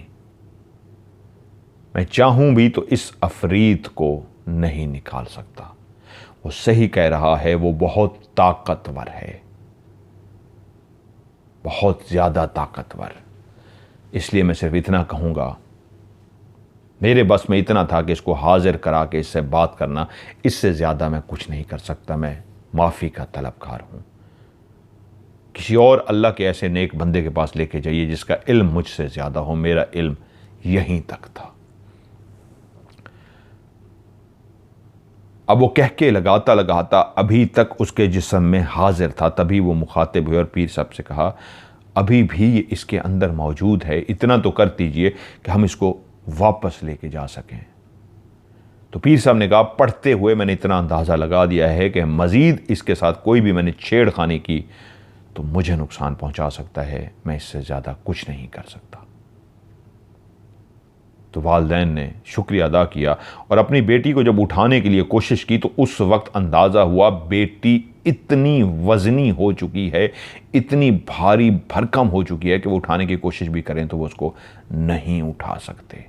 मैं चाहूं भी तो इस अफरीत को नहीं निकाल सकता। वो सही कह रहा है, वो बहुत ताकतवर है, बहुत ज्यादा ताकतवर। इसलिए मैं सिर्फ इतना कहूंगा, मेरे बस में इतना था कि इसको हाजिर करा के इससे बात करना, इससे ज्यादा मैं कुछ नहीं कर सकता। मैं माफी का तलबगार हूं। किसी और अल्लाह के ऐसे नेक बंदे के पास लेके जाइए जिसका इल्म मुझसे ज्यादा हो। मेरा इल्म यहीं तक था। अब वो कह के लगाता लगाता अभी तक उसके जिस्म में हाजिर था। तभी वो मुखातिब हुए और पीर साहब से कहा, अभी भी ये इसके अंदर मौजूद है, इतना तो कर दीजिए कि हम इसको वापस लेके जा सकें। तो पीर साहब ने कहा, पढ़ते हुए मैंने इतना अंदाज़ा लगा दिया है कि मज़ीद इसके साथ कोई भी मैंने छेड़खानी की तो मुझे नुकसान पहुंचा सकता है। मैं इससे ज़्यादा कुछ नहीं कर सकता। तो वालिदैन ने शुक्रिया अदा किया और अपनी बेटी को जब उठाने के लिए कोशिश की तो उस वक्त अंदाज़ा हुआ बेटी इतनी वज़नी हो चुकी है, इतनी भारी भरकम हो चुकी है कि वो उठाने की कोशिश भी करें तो वो उसको नहीं उठा सकते।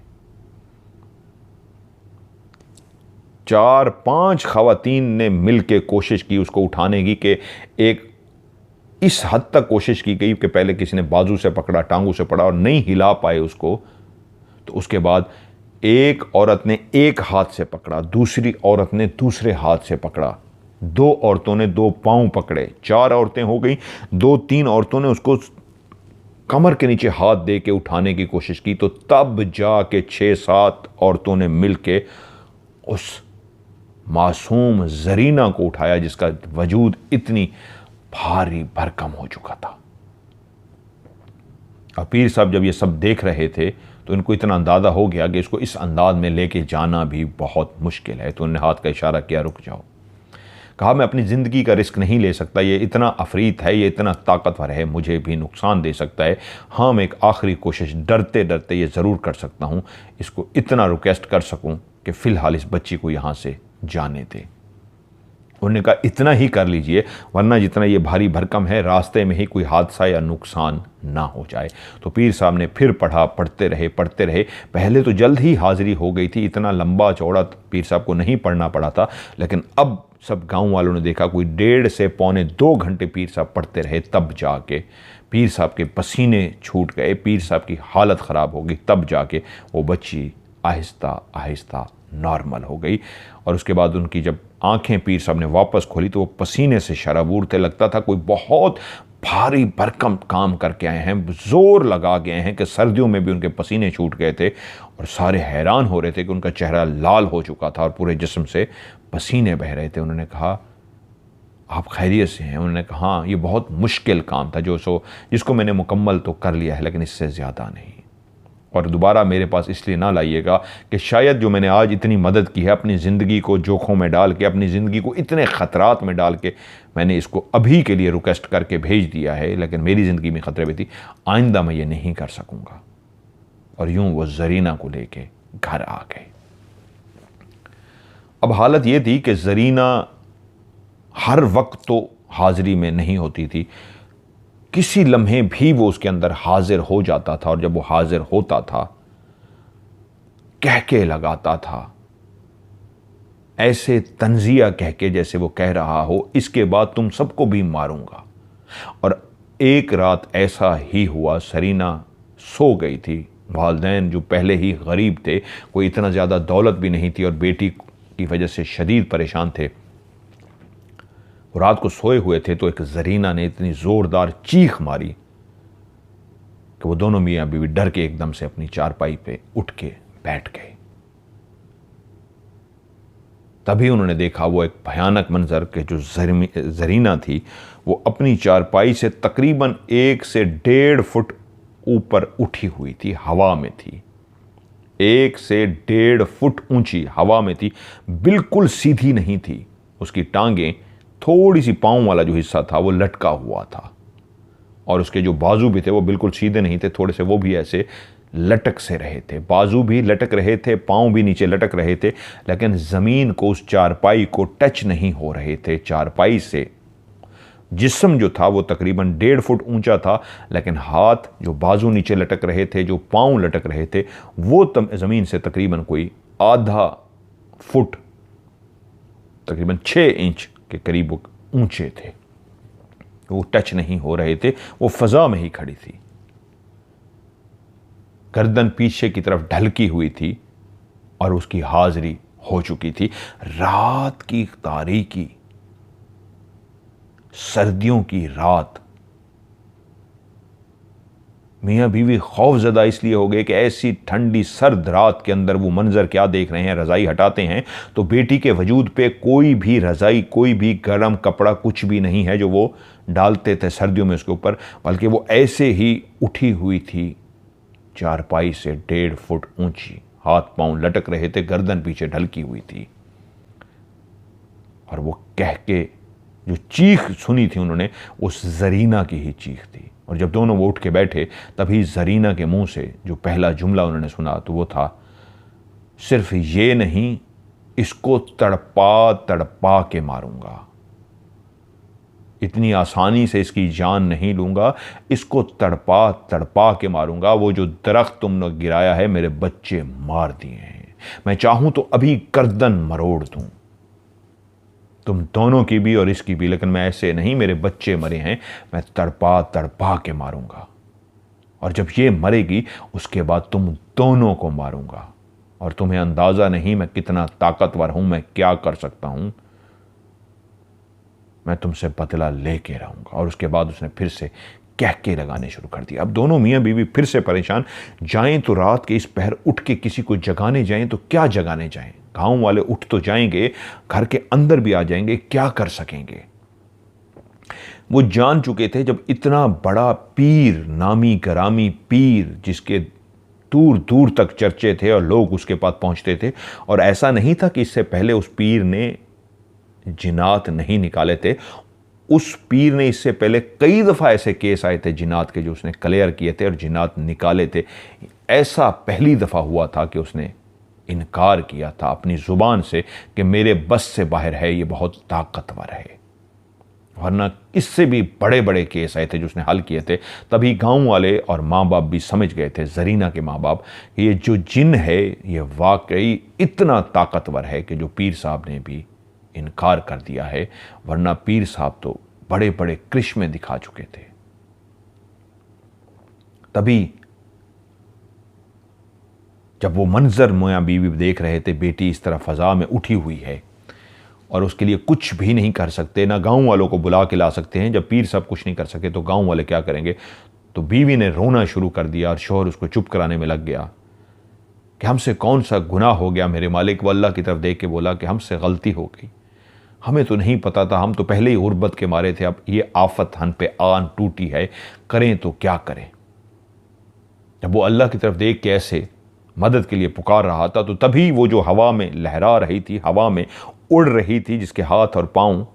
4-5 खवातीन ने मिलकर कोशिश की उसको उठाने की कि एक इस हद तक कोशिश की गई कि पहले किसी ने बाजू से पकड़ा, टांगों से पड़ा और नहीं हिला पाए उसको। तो उसके बाद एक औरत ने एक हाथ से पकड़ा, दूसरी औरत ने दूसरे हाथ से पकड़ा, 2 औरतों ने 2 पांव पकड़े, 4 औरतें हो गई। 2-3 औरतों ने उसको कमर के नीचे हाथ दे के उठाने की कोशिश की। तो तब जाके 6-7 औरतों ने मिलके उस मासूम जरीना को उठाया जिसका वजूद इतनी भारी भरकम हो चुका था। और पीर साहब जब ये सब देख रहे थे तो इनको इतना अंदाज़ा हो गया कि इसको इस अंदाज में लेके जाना भी बहुत मुश्किल है। तो उन्होंने हाथ का इशारा किया, रुक जाओ। कहा, मैं अपनी ज़िंदगी का रिस्क नहीं ले सकता, ये इतना अफरीत है, ये इतना ताकतवर है, मुझे भी नुकसान दे सकता है। हाँ, मैं एक आखिरी कोशिश डरते डरते ये ज़रूर कर सकता हूँ, इसको इतना रिक्वेस्ट कर सकूँ कि फ़िलहाल इस बच्ची को यहाँ से जाने दे। उन्होंने कहा इतना ही कर लीजिए, वरना जितना ये भारी भरकम है रास्ते में ही कोई हादसा या नुकसान ना हो जाए। तो पीर साहब ने फिर पढ़ते रहे। पहले तो जल्द ही हाज़िरी हो गई थी, इतना लंबा चौड़ा पीर साहब को नहीं पढ़ना पड़ा था, लेकिन अब सब गांव वालों ने देखा कोई 1.5 से पौने 2 घंटे पीर साहब पढ़ते रहे, तब जाके पीर साहब के पसीने छूट गए, पीर साहब की हालत ख़राब हो गई, तब जाके वो बच्ची आहिस्ता आहिस्ता नॉर्मल हो गई। और उसके बाद उनकी जब आंखें पीर साहब ने वापस खोली तो वो पसीने से शराबूर थे, लगता था कोई बहुत भारी भरकम काम करके आए हैं, जोर लगा गए हैं कि सर्दियों में भी उनके पसीने छूट गए थे। और सारे हैरान हो रहे थे कि उनका चेहरा लाल हो चुका था और पूरे जिस्म से पसीने बह रहे थे। उन्होंने कहा आप खैरियत से हैं? उन्होंने कहा हाँ, ये बहुत मुश्किल काम था जिसको मैंने मुकम्मल तो कर लिया है, लेकिन इससे ज़्यादा नहीं। और दोबारा मेरे पास इसलिए ना लाइएगा कि शायद जो मैंने आज इतनी मदद की है, अपनी ज़िंदगी को जोखों में डाल के, अपनी ज़िंदगी को इतने ख़तरात में डाल के मैंने इसको अभी के लिए रिक्वेस्ट करके भेज दिया है, लेकिन मेरी ज़िंदगी में ख़तरे में थी, आइंदा मैं ये नहीं कर सकूँगा। और यूँ वो ज़रीना को लेके घर आ गए। अब हालत ये थी कि ज़रीना हर वक्त तो हाज़िरी में नहीं होती थी, किसी लम्हे भी वो उसके अंदर हाजिर हो जाता था। और जब वो हाजिर होता था कह के लगाता था, ऐसे तंजिया कह के जैसे वो कह रहा हो इसके बाद तुम सबको भी मारूंगा। और एक रात ऐसा ही हुआ, ज़रीना सो गई थी। वालिदैन जो पहले ही गरीब थे, कोई इतना ज़्यादा दौलत भी नहीं थी और बेटी की वजह से शदीद परेशान थे, रात को सोए हुए थे, तो एक ज़रीना ने इतनी ज़ोरदार चीख मारी कि वो दोनों मियाँ बीवी डर के एकदम से अपनी चारपाई पे उठ के बैठ गए। तभी उन्होंने देखा वो एक भयानक मंजर कि जो ज़रीना थी वो अपनी चारपाई से तकरीबन 1 से 1.5 फुट ऊपर उठी हुई थी, हवा में थी। 1 से 1.5 फुट ऊंची हवा में थी, बिल्कुल सीधी नहीं थी। उसकी टांगें, थोड़ी सी पाँव वाला जो हिस्सा था वो लटका हुआ था, और उसके जो बाजू भी थे वो बिल्कुल सीधे नहीं थे, थोड़े से वो भी ऐसे लटक से रहे थे। बाजू भी लटक रहे थे, पाँव भी नीचे लटक रहे थे, लेकिन ज़मीन को, उस चारपाई को टच नहीं हो रहे थे। चारपाई से जिस्म जो था वो तकरीबन 1.5 फुट ऊंचा था, लेकिन हाथ, जो बाजू नीचे लटक रहे थे, जो पाँव लटक रहे थे, वो ज़मीन से तकरीबन कोई आधा फुट, तकरीबन 6 इंच के करीब ऊंचे थे। वो टच नहीं हो रहे थे, वो फ़ज़ा में ही खड़ी थी। गर्दन पीछे की तरफ ढलकी हुई थी और उसकी हाज़िरी हो चुकी थी। रात की तारीकी, सर्दियों की रात। मियाँ बीवी खौफजदा इसलिए हो गए कि ऐसी ठंडी सर्द रात के अंदर वो मंजर क्या देख रहे हैं। रज़ाई हटाते हैं तो बेटी के वजूद पे कोई भी रज़ाई, कोई भी गर्म कपड़ा, कुछ भी नहीं है जो वो डालते थे सर्दियों में उसके ऊपर, बल्कि वो ऐसे ही उठी हुई थी, चारपाई से 1.5 फुट ऊंची, हाथ पांव लटक रहे थे, गर्दन पीछे ढलकी हुई थी। और वो कह के जो चीख सुनी थी उन्होंने, उस ज़रीना की ही चीख थी। और जब दोनों वो उठ के बैठे, तभी ज़रीना के मुंह से जो पहला जुमला उन्होंने सुना तो वो था, सिर्फ ये नहीं, इसको तड़पा तड़पा के मारूंगा, इतनी आसानी से इसकी जान नहीं लूंगा, इसको तड़पा तड़पा के मारूंगा। वो जो दरख्त तुमने गिराया है, मेरे बच्चे मार दिए हैं, मैं चाहूं तो अभी गर्दन मरोड़ दूं, तुम दोनों की भी और इसकी भी, लेकिन मैं ऐसे नहीं, मेरे बच्चे मरे हैं, मैं तड़पा तड़पा के मारूंगा। और जब ये मरेगी उसके बाद तुम दोनों को मारूंगा। और तुम्हें अंदाज़ा नहीं मैं कितना ताकतवर हूं, मैं क्या कर सकता हूं, मैं तुमसे बदला लेके रहूंगा। और उसके बाद उसने फिर से कह के लगाने शुरू कर दिया। अब दोनों मियाँ बीवी फिर से परेशान, जाएं तो रात के इस पहर उठ के किसी को जगाने जाएं तो क्या जगाने जाएं, गांव वाले उठ तो जाएंगे, घर के अंदर भी आ जाएंगे, क्या कर सकेंगे। वो जान चुके थे जब इतना बड़ा पीर, नामी गरामी पीर, जिसके दूर दूर तक चर्चे थे और लोग उसके पास पहुंचते थे, और ऐसा नहीं था कि इससे पहले उस पीर ने जिनात नहीं निकाले थे, उस पीर ने इससे पहले कई दफ़ा ऐसे केस आए थे जिनात के, जो उसने क्लियर किए थे और जिनात निकाले थे। ऐसा पहली दफ़ा हुआ था कि उसने इनकार किया था अपनी ज़ुबान से कि मेरे बस से बाहर है, ये बहुत ताकतवर है। वरना इससे भी बड़े बड़े केस आए थे जो उसने हल किए थे। तभी गांव वाले और माँ बाप भी समझ गए थे, जरीना के माँ बाप, कि ये जो जिन है ये वाकई इतना ताकतवर है कि जो पीर साहब ने भी इनकार कर दिया है। वरना पीर साहब तो बड़े बड़े कृश्मे दिखा चुके थे। तभी जब वो मंजर मियां बीवी देख रहे थे, बेटी इस तरह फजा में उठी हुई है और उसके लिए कुछ भी नहीं कर सकते, ना गांव वालों को बुला के ला सकते हैं। जब पीर साहब कुछ नहीं कर सके तो गांव वाले क्या करेंगे। तो बीवी ने रोना शुरू कर दिया और शौहर उसको चुप कराने में लग गया कि हमसे कौन सा गुनाह हो गया मेरे मालिक। वो अल्लाह की तरफ देख के बोला कि हमसे गलती हो गई, हमें तो नहीं पता था, हम तो पहले ही गुर्बत के मारे थे, अब ये आफत हम पे आन टूटी है, करें तो क्या करें। जब वो अल्लाह की तरफ देख के ऐसे मदद के लिए पुकार रहा था तो तभी वो जो हवा में लहरा रही थी, हवा में उड़ रही थी, जिसके हाथ और पांव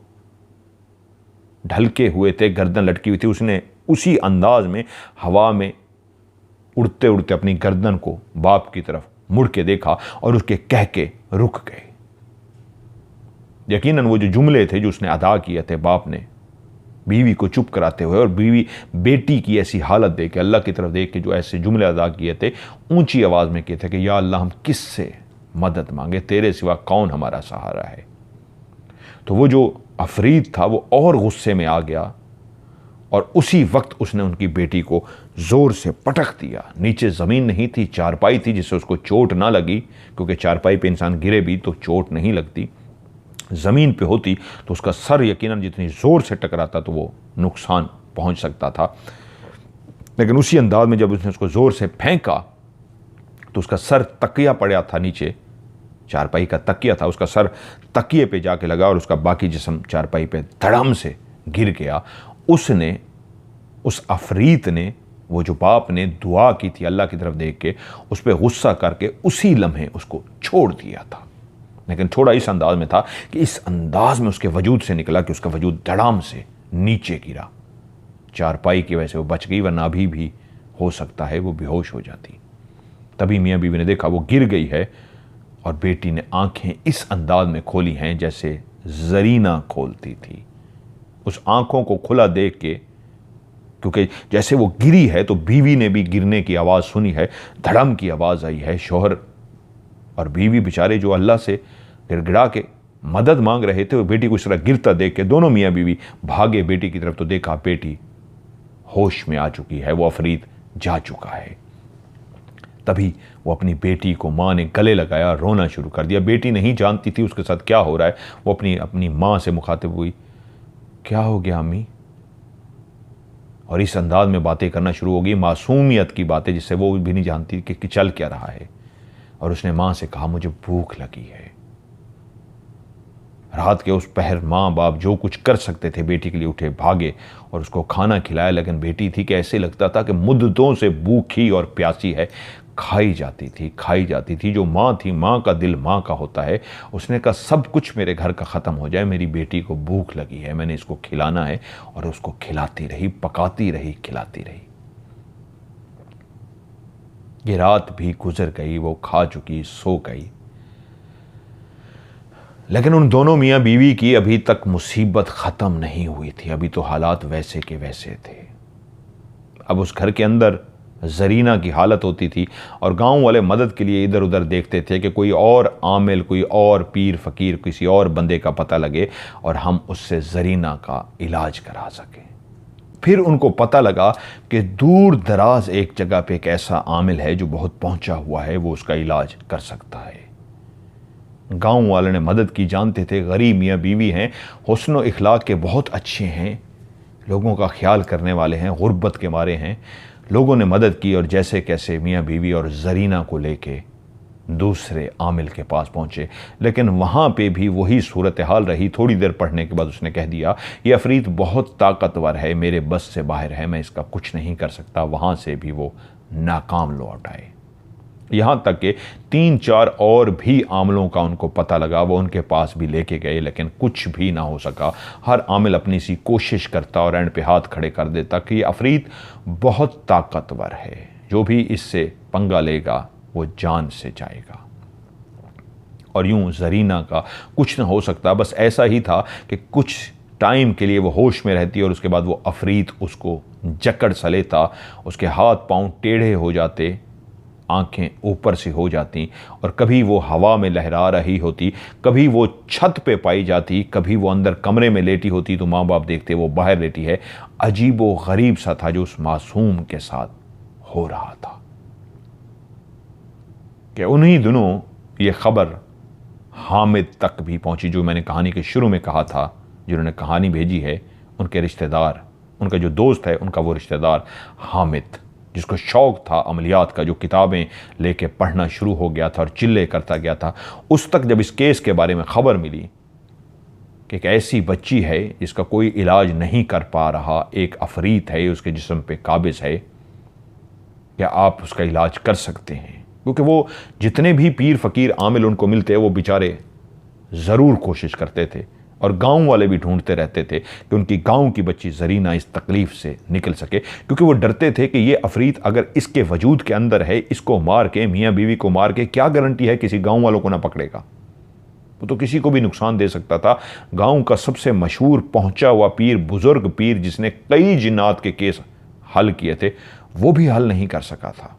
ढलके हुए थे, गर्दन लटकी हुई थी, उसने उसी अंदाज में हवा में उड़ते उड़ते अपनी गर्दन को बाप की तरफ मुड़ के देखा और उसके कह के रुक गए। यकीनन वो जो जुमले थे जो उसने अदा किए थे बाप ने बीवी को चुप कराते हुए, और बीवी बेटी की ऐसी हालत देख के, अल्लाह की तरफ देख के जो ऐसे जुमले अदा किए थे, ऊंची आवाज में किए थे कि या अल्लाह हम किससे मदद मांगे, तेरे सिवा कौन हमारा सहारा है। तो वो जो अफरीद था वो और गुस्से में आ गया और उसी वक्त उसने उनकी बेटी को जोर से पटक दिया। नीचे जमीन नहीं थी, चारपाई थी जिससे उसको चोट ना लगी, क्योंकि चारपाई पे इंसान गिरे भी तो चोट नहीं लगती। ज़मीन पे होती तो उसका सर यकीनन जितनी ज़ोर से टकराता तो वो नुकसान पहुंच सकता था, लेकिन उसी अंदाज में जब उसने उसको ज़ोर से फेंका तो उसका सर तकिया पड़ा था नीचे, चारपाई का तकिया था, उसका सर तकिए पे जाके लगा और उसका बाकी जिस्म चारपाई पे धड़ाम से गिर गया। उसने, उस अफरीत ने, वो जो बाप ने दुआ की थी अल्लाह की तरफ देख के, उस पर गुस्सा करके उसी लम्हे उसको छोड़ दिया था। लेकिन थोड़ा इस अंदाज में था कि इस अंदाज में उसके वजूद से निकला कि उसका वजूद धड़ाम से नीचे गिरा। चारपाई की वजह से वो बच गई, वरना अभी भी हो सकता है वो बेहोश हो जाती। तभी मियाँ बीवी ने देखा वो गिर गई है और बेटी ने आंखें इस अंदाज में खोली हैं जैसे जरीना खोलती थी। उस आंखों को खुला देख के, क्योंकि जैसे वो गिरी है तो बीवी ने भी गिरने की आवाज़ सुनी है, धड़म की आवाज़ आई है। शौहर और बीवी बेचारे जो अल्लाह से गिड़गिड़ा के मदद मांग रहे थे, वो बेटी को इस तरह गिरता देख के दोनों मियाँ बीवी भागे बेटी की तरफ, तो देखा बेटी होश में आ चुकी है, वो अफरीद जा चुका है। तभी वो अपनी बेटी को माँ ने गले लगाया, रोना शुरू कर दिया। बेटी नहीं जानती थी उसके साथ क्या हो रहा है। वो अपनी माँ से मुखातिब हुई, क्या हो गया अम्मी, और इस अंदाज में बातें करना शुरू हो गई, मासूमियत की बातें जिससे वो भी नहीं जानती कि चल क्या रहा है। और उसने माँ से कहा मुझे भूख लगी है। रात के उस पहर माँ बाप जो कुछ कर सकते थे बेटी के लिए उठे, भागे और उसको खाना खिलाया, लेकिन बेटी थी कि ऐसे लगता था कि मुद्दतों से भूखी और प्यासी है, खाई जाती थी। जो माँ थी, माँ का दिल माँ का होता है। उसने कहा सब कुछ मेरे घर का ख़त्म हो जाए, मेरी बेटी को भूख लगी है, मैंने इसको खिलाना है। और उसको खिलाती रही, पकाती रही, खिलाती रही। ये रात भी गुजर गई, वो खा चुकी, सो गई। लेकिन उन दोनों मियाँ बीवी की अभी तक मुसीबत ख़त्म नहीं हुई थी, अभी तो हालात वैसे के वैसे थे। अब उस घर के अंदर जरीना की हालत होती थी और गांव वाले मदद के लिए इधर उधर देखते थे कि कोई और आमिल, कोई और पीर फकीर, किसी और बंदे का पता लगे और हम उससे जरीना का इलाज करा सकें। फिर उनको पता लगा कि दूर दराज एक जगह पे एक ऐसा आमिल है जो बहुत पहुंचा हुआ है, वो उसका इलाज कर सकता है। गांव वाले ने मदद की, जानते थे गरीब मियाँ बीवी हैं, हुस्न इखलाक के बहुत अच्छे हैं, लोगों का ख्याल करने वाले हैं, गुर्बत के मारे हैं। लोगों ने मदद की और जैसे कैसे मियाँ बीवी और जरीना को लेके दूसरे आमिल के पास पहुंचे। लेकिन वहाँ पे भी वही सूरत हाल रही। थोड़ी देर पढ़ने के बाद उसने कह दिया ये अफरीद बहुत ताकतवर है, मेरे बस से बाहर है, मैं इसका कुछ नहीं कर सकता। वहाँ से भी वो नाकाम लौट आए। यहाँ तक कि 3-4 और भी आमिलों का उनको पता लगा, वो उनके पास भी लेके गए, लेकिन कुछ भी ना हो सका। हर आमिल अपनी सी कोशिश करता और एंड पे हाथ खड़े कर देता कि ये अफरीद बहुत ताकतवर है, जो भी इससे पंगा लेगा वो जान से जाएगा। और यूं जरीना का कुछ न हो सकता। बस ऐसा ही था कि कुछ टाइम के लिए वो होश में रहती और उसके बाद वो अफरीत उसको जकड़ सा लेता, उसके हाथ पांव टेढ़े हो जाते, आंखें ऊपर से हो जाती और कभी वो हवा में लहरा रही होती, कभी वो छत पे पाई जाती, कभी वो अंदर कमरे में लेटी होती तो माँ बाप देखते वो बाहर लेटी है। अजीब व गरीब सा था जो उस मासूम के साथ हो रहा था। कि उन्हीं दिनों ये खबर हामिद तक भी पहुंची, जो मैंने कहानी के शुरू में कहा था, जिन्होंने कहानी भेजी है उनके रिश्तेदार, उनका जो दोस्त है उनका वो रिश्तेदार हामिद, जिसको शौक था अमलियात का, जो किताबें लेके पढ़ना शुरू हो गया था और चिल्ले करता गया था, उस तक जब इस केस के बारे में खबर मिली कि एक ऐसी बच्ची है जिसका कोई इलाज नहीं कर पा रहा, एक अफरीत है उसके जिस्म पे काबिज है, क्या आप उसका इलाज कर सकते हैं? क्योंकि वो जितने भी पीर फकीर आमिल उनको मिलते वो बेचारे ज़रूर कोशिश करते थे और गांव वाले भी ढूंढते रहते थे कि उनकी गांव की बच्ची जरीना इस तकलीफ से निकल सके, क्योंकि वो डरते थे कि ये अफरीत अगर इसके वजूद के अंदर है, इसको मार के, मियाँ बीवी को मार के क्या गारंटी है किसी गांव वालों को ना पकड़ेगा? वो तो किसी को भी नुकसान दे सकता था। गांव का सबसे मशहूर पहुंचा हुआ पीर, बुजुर्ग पीर, जिसने कई जिन्नात के केस हल किए थे, वो भी हल नहीं कर सका था।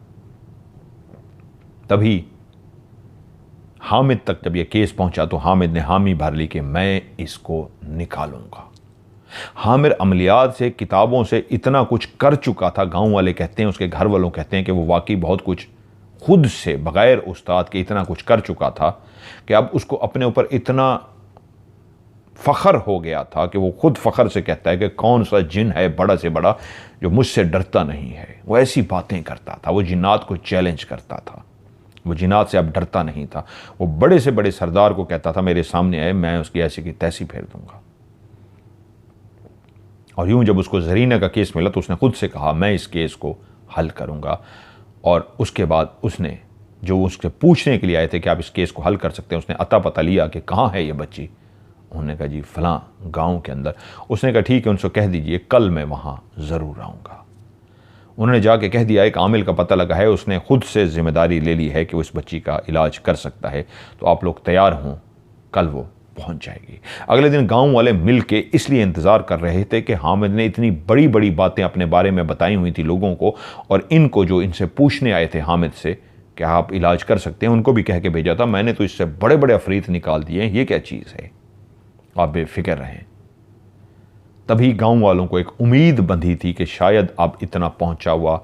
तभी हामिद तक जब यह केस पहुंचा तो हामिद ने हामी भर ली कि मैं इसको निकालूंगा। हामिद अमलियात से, किताबों से इतना कुछ कर चुका था। गांव वाले कहते हैं, उसके घर वालों कहते हैं कि वो वाकई बहुत कुछ खुद से बगैर उस्ताद के इतना कुछ कर चुका था कि अब उसको अपने ऊपर इतना फ़ख्र हो गया था कि वो खुद फ़ख्र से कहता है कि कौन सा जिन है बड़ा से बड़ा जो मुझसे डरता नहीं है। वो ऐसी बातें करता था, वो जिन्नात को चैलेंज करता था, वो जिन्नात से अब डरता नहीं था। वो बड़े से बड़े सरदार को कहता था मेरे सामने आए, मैं उसकी ऐसी की तैसी फेर दूंगा। और यूं जब उसको जरीना का केस मिला तो उसने खुद से कहा मैं इस केस को हल करूंगा। और उसके बाद उसने, जो उससे पूछने के लिए आए थे कि आप इस केस को हल कर सकते हैं, उसने अता पता लिया कि कहाँ है ये बच्ची। उन्होंने कहा जी फलां गांव के अंदर। उसने कहा ठीक है, उनसे कह दीजिए कल मैं वहां ज़रूर आऊँगा। उन्होंने जाके कह दिया, एक आमिल का पता लगा है, उसने खुद से जिम्मेदारी ले ली है कि वो इस बच्ची का इलाज कर सकता है, तो आप लोग तैयार हों, कल वो पहुंच जाएगी। अगले दिन गांव वाले मिल के इसलिए इंतज़ार कर रहे थे कि हामिद ने इतनी बड़ी बड़ी बातें अपने बारे में बताई हुई थी लोगों को, और इनको जो इनसे पूछने आए थे हामिद से कि आप इलाज कर सकते हैं, उनको भी कह के भेजा था मैंने तो इससे बड़े बड़े अफरीत निकाल दिए हैं, ये क्या चीज़ है, आप बेफिक्र रहें। तभी गांव वालों को एक उम्मीद बंधी थी कि शायद अब इतना पहुंचा हुआ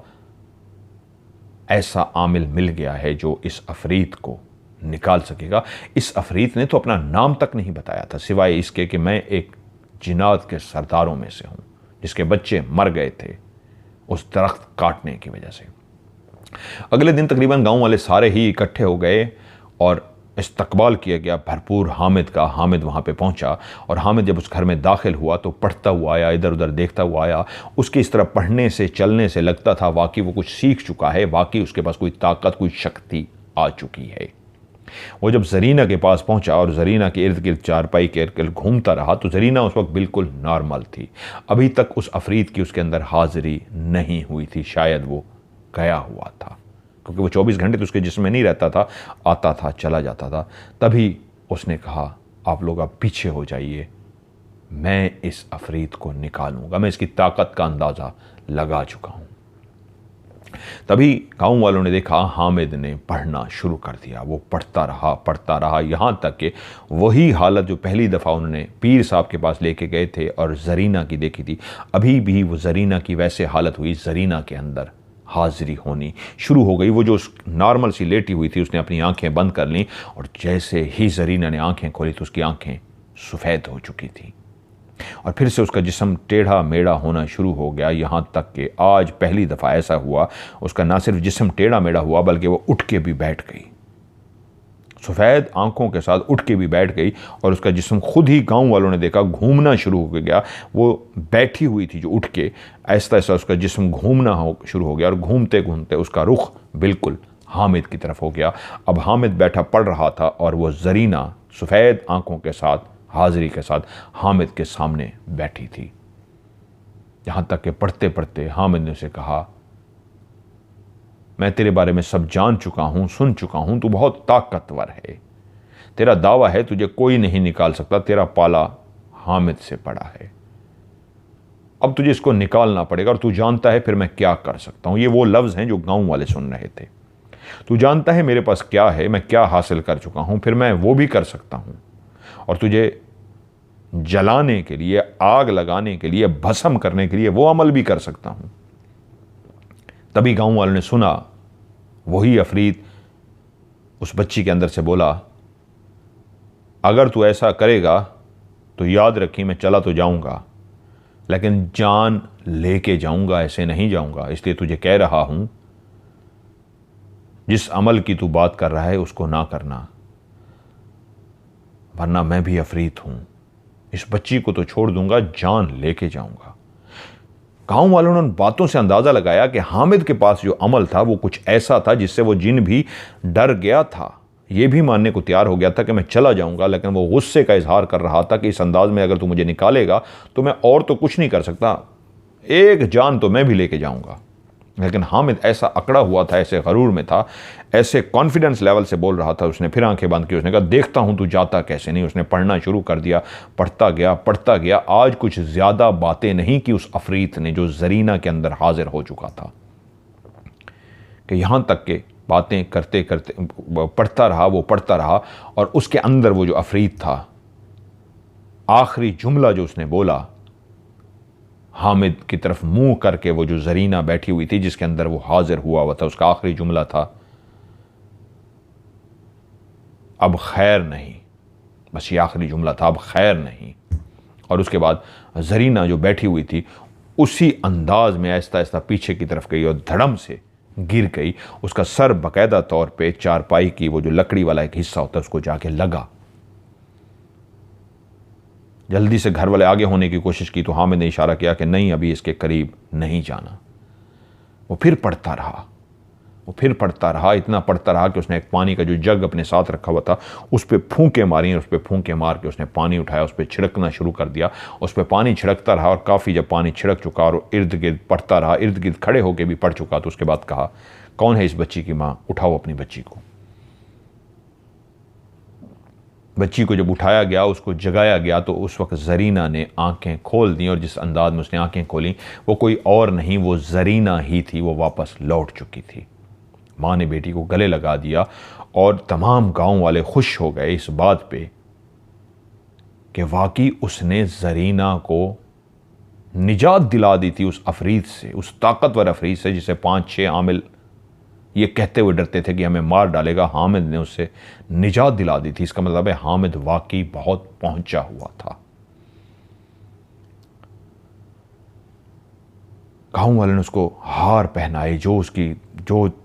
ऐसा आमिल मिल गया है जो इस अफरीत को निकाल सकेगा। इस अफरीत ने तो अपना नाम तक नहीं बताया था, सिवाय इसके कि मैं एक जिन्नात के सरदारों में से हूं जिसके बच्चे मर गए थे उस दरख्त काटने की वजह से। अगले दिन तकरीबन गांव वाले सारे ही इकट्ठे हो गए और इस्तकबाल किया गया भरपूर हामिद का। हामिद वहाँ पे पहुँचा और हामिद जब उस घर में दाखिल हुआ तो पढ़ता हुआ आया, इधर उधर देखता हुआ आया। उसकी इस तरह पढ़ने से, चलने से लगता था वाकई वो कुछ सीख चुका है, वाकई उसके पास कोई ताकत, कोई शक्ति आ चुकी है। वो जब जरीना के पास पहुँचा और जरीना के इर्द गिर्द चारपाई के इर्द गिर्द घूमता रहा तो जरीना उस वक्त बिल्कुल नॉर्मल थी। अभी तक उस अफरीत की उसके अंदर हाजिरी नहीं हुई थी, शायद वो गया हुआ था, क्योंकि वो 24 घंटे तो उसके जिस्म में नहीं रहता था, आता था चला जाता था। तभी उसने कहा आप लोग अब पीछे हो जाइए, मैं इस अफरीत को निकालूंगा, मैं इसकी ताकत का अंदाज़ा लगा चुका हूँ। तभी गांव वालों ने देखा हामिद ने पढ़ना शुरू कर दिया। वो पढ़ता रहा यहाँ तक कि वही हालत जो पहली दफ़ा उन्होंने पीर साहब के पास लेके गए थे और जरीना की देखी थी, अभी भी वो जरीना की वैसे हालत हुई, जरीना के अंदर हाजिरी होनी शुरू हो गई। वो जो नॉर्मल सी लेटी हुई थी उसने अपनी आंखें बंद कर लीं और जैसे ही जरीना ने आंखें खोली तो उसकी आंखें सफ़ेद हो चुकी थी और फिर से उसका जिस्म टेढ़ा मेढ़ा होना शुरू हो गया। यहाँ तक कि आज पहली दफ़ा ऐसा हुआ उसका ना सिर्फ जिस्म टेढ़ा मेढ़ा हुआ बल्कि वो उठ के भी बैठ गई, सफ़ेद आंखों के साथ उठ के भी बैठ गई और उसका जिस्म खुद ही गांव वालों ने देखा घूमना शुरू हो गया। वो बैठी हुई थी जो उठ के, ऐसा ऐसा उसका जिस्म घूमना शुरू हो गया और घूमते घूमते उसका रुख बिल्कुल हामिद की तरफ हो गया। अब हामिद बैठा पढ़ रहा था और वो जरीना सफ़ेद आंखों के साथ, हाजिरी के साथ हामिद के सामने बैठी थी। यहाँ तक कि पढ़ते पढ़ते हामिद ने उसे कहा मैं तेरे बारे में सब जान चुका हूँ, सुन चुका हूँ, तू बहुत ताकतवर है, तेरा दावा है तुझे कोई नहीं निकाल सकता, तेरा पाला हामिद से पड़ा है, अब तुझे इसको निकालना पड़ेगा और तू जानता है फिर मैं क्या कर सकता हूं। ये वो लफ्ज़ हैं जो गांव वाले सुन रहे थे। तू जानता है मेरे पास क्या है, मैं क्या हासिल कर चुका हूं, फिर मैं वो भी कर सकता हूं और तुझे जलाने के लिए, आग लगाने के लिए, भस्म करने के लिए वो अमल भी कर सकता हूं। तभी गांव वालों ने सुना, वही अफरीत उस बच्ची के अंदर से बोला, अगर तू ऐसा करेगा तो याद रखी मैं चला तो जाऊंगा लेकिन जान लेके जाऊंगा, ऐसे नहीं जाऊंगा। इसलिए तुझे कह रहा हूं जिस अमल की तू बात कर रहा है उसको ना करना, वरना मैं भी अफरीत हूं। इस बच्ची को तो छोड़ दूंगा, जान लेके जाऊंगा। गांव वालों ने उन बातों से अंदाजा लगाया कि हामिद के पास जो अमल था वो कुछ ऐसा था जिससे वो जिन भी डर गया था, ये भी मानने को तैयार हो गया था कि मैं चला जाऊंगा, लेकिन वो गुस्से का इजहार कर रहा था कि इस अंदाज में अगर तू मुझे निकालेगा तो मैं और तो कुछ नहीं कर सकता, एक जान तो मैं भी लेके जाऊंगा। लेकिन हामिद ऐसा अकड़ा हुआ था, ऐसे गरूर में था, ऐसे कॉन्फिडेंस लेवल से बोल रहा था। उसने फिर आंखें बंद की, उसने कहा देखता हूं तू जाता कैसे नहीं। उसने पढ़ना शुरू कर दिया, पढ़ता गया। आज कुछ ज़्यादा बातें नहीं कि उस अफरीत ने जो जरीना के अंदर हाजिर हो चुका था, कि यहां तक के बातें करते करते पढ़ता रहा और उसके अंदर वो जो अफरीत था, आखिरी जुमला जो उसने बोला, हामिद की तरफ मुंह करके, वो जो जरीना बैठी हुई थी जिसके अंदर वो हाजिर हुआ था, उसका आखिरी जुमला था, अब खैर नहीं। बस ये आखिरी जुमला था, अब खैर नहीं। और उसके बाद जरीना जो बैठी हुई थी उसी अंदाज में आहिस्ता आहिस्ता पीछे की तरफ गई और धड़म से गिर गई। उसका सर बाकायदा तौर पे चारपाई की वो जो लकड़ी वाला एक हिस्सा होता है उसको जाके लगा। जल्दी से घर वाले आगे होने की कोशिश की तो हामिद ने इशारा किया कि नहीं, अभी इसके करीब नहीं जाना। वो फिर पढ़ता रहा, इतना पढ़ता रहा कि उसने एक पानी का जो जग अपने साथ रखा हुआ था उस पर फूंके मारी, और उस पर फूंके मार के उसने पानी उठाया, उस पर छिड़कना शुरू कर दिया। उस पर पानी छिड़कता रहा और काफ़ी जब पानी छिड़क चुका और इर्द गिर्द पढ़ता रहा, इर्द गिर्द खड़े होकर भी पढ़ चुका, तो उसके बाद कहा, कौन है इस बच्ची की माँ, उठाओ अपनी बच्ची को। बच्ची को जब उठाया गया, उसको जगाया गया, तो उस वक्त जरीना ने आंखें खोल दी, और जिस अंदाज में उसने आंखें खोली वो कोई और नहीं, वो जरीना ही थी। वो वापस लौट चुकी थी। माँ ने बेटी को गले लगा दिया और तमाम गांव वाले खुश हो गए इस बात पे कि वाकई उसने जरीना को निजात दिला दी थी उस अफरीत से, उस ताकतवर अफरीत से जिसे 5-6 आमिल ये कहते हुए डरते थे कि हमें मार डालेगा। हामिद ने उससे निजात दिला दी थी। इसका मतलब है हामिद वाकई बहुत पहुंचा हुआ था। गांव वालों ने उसको हार पहनाई, जो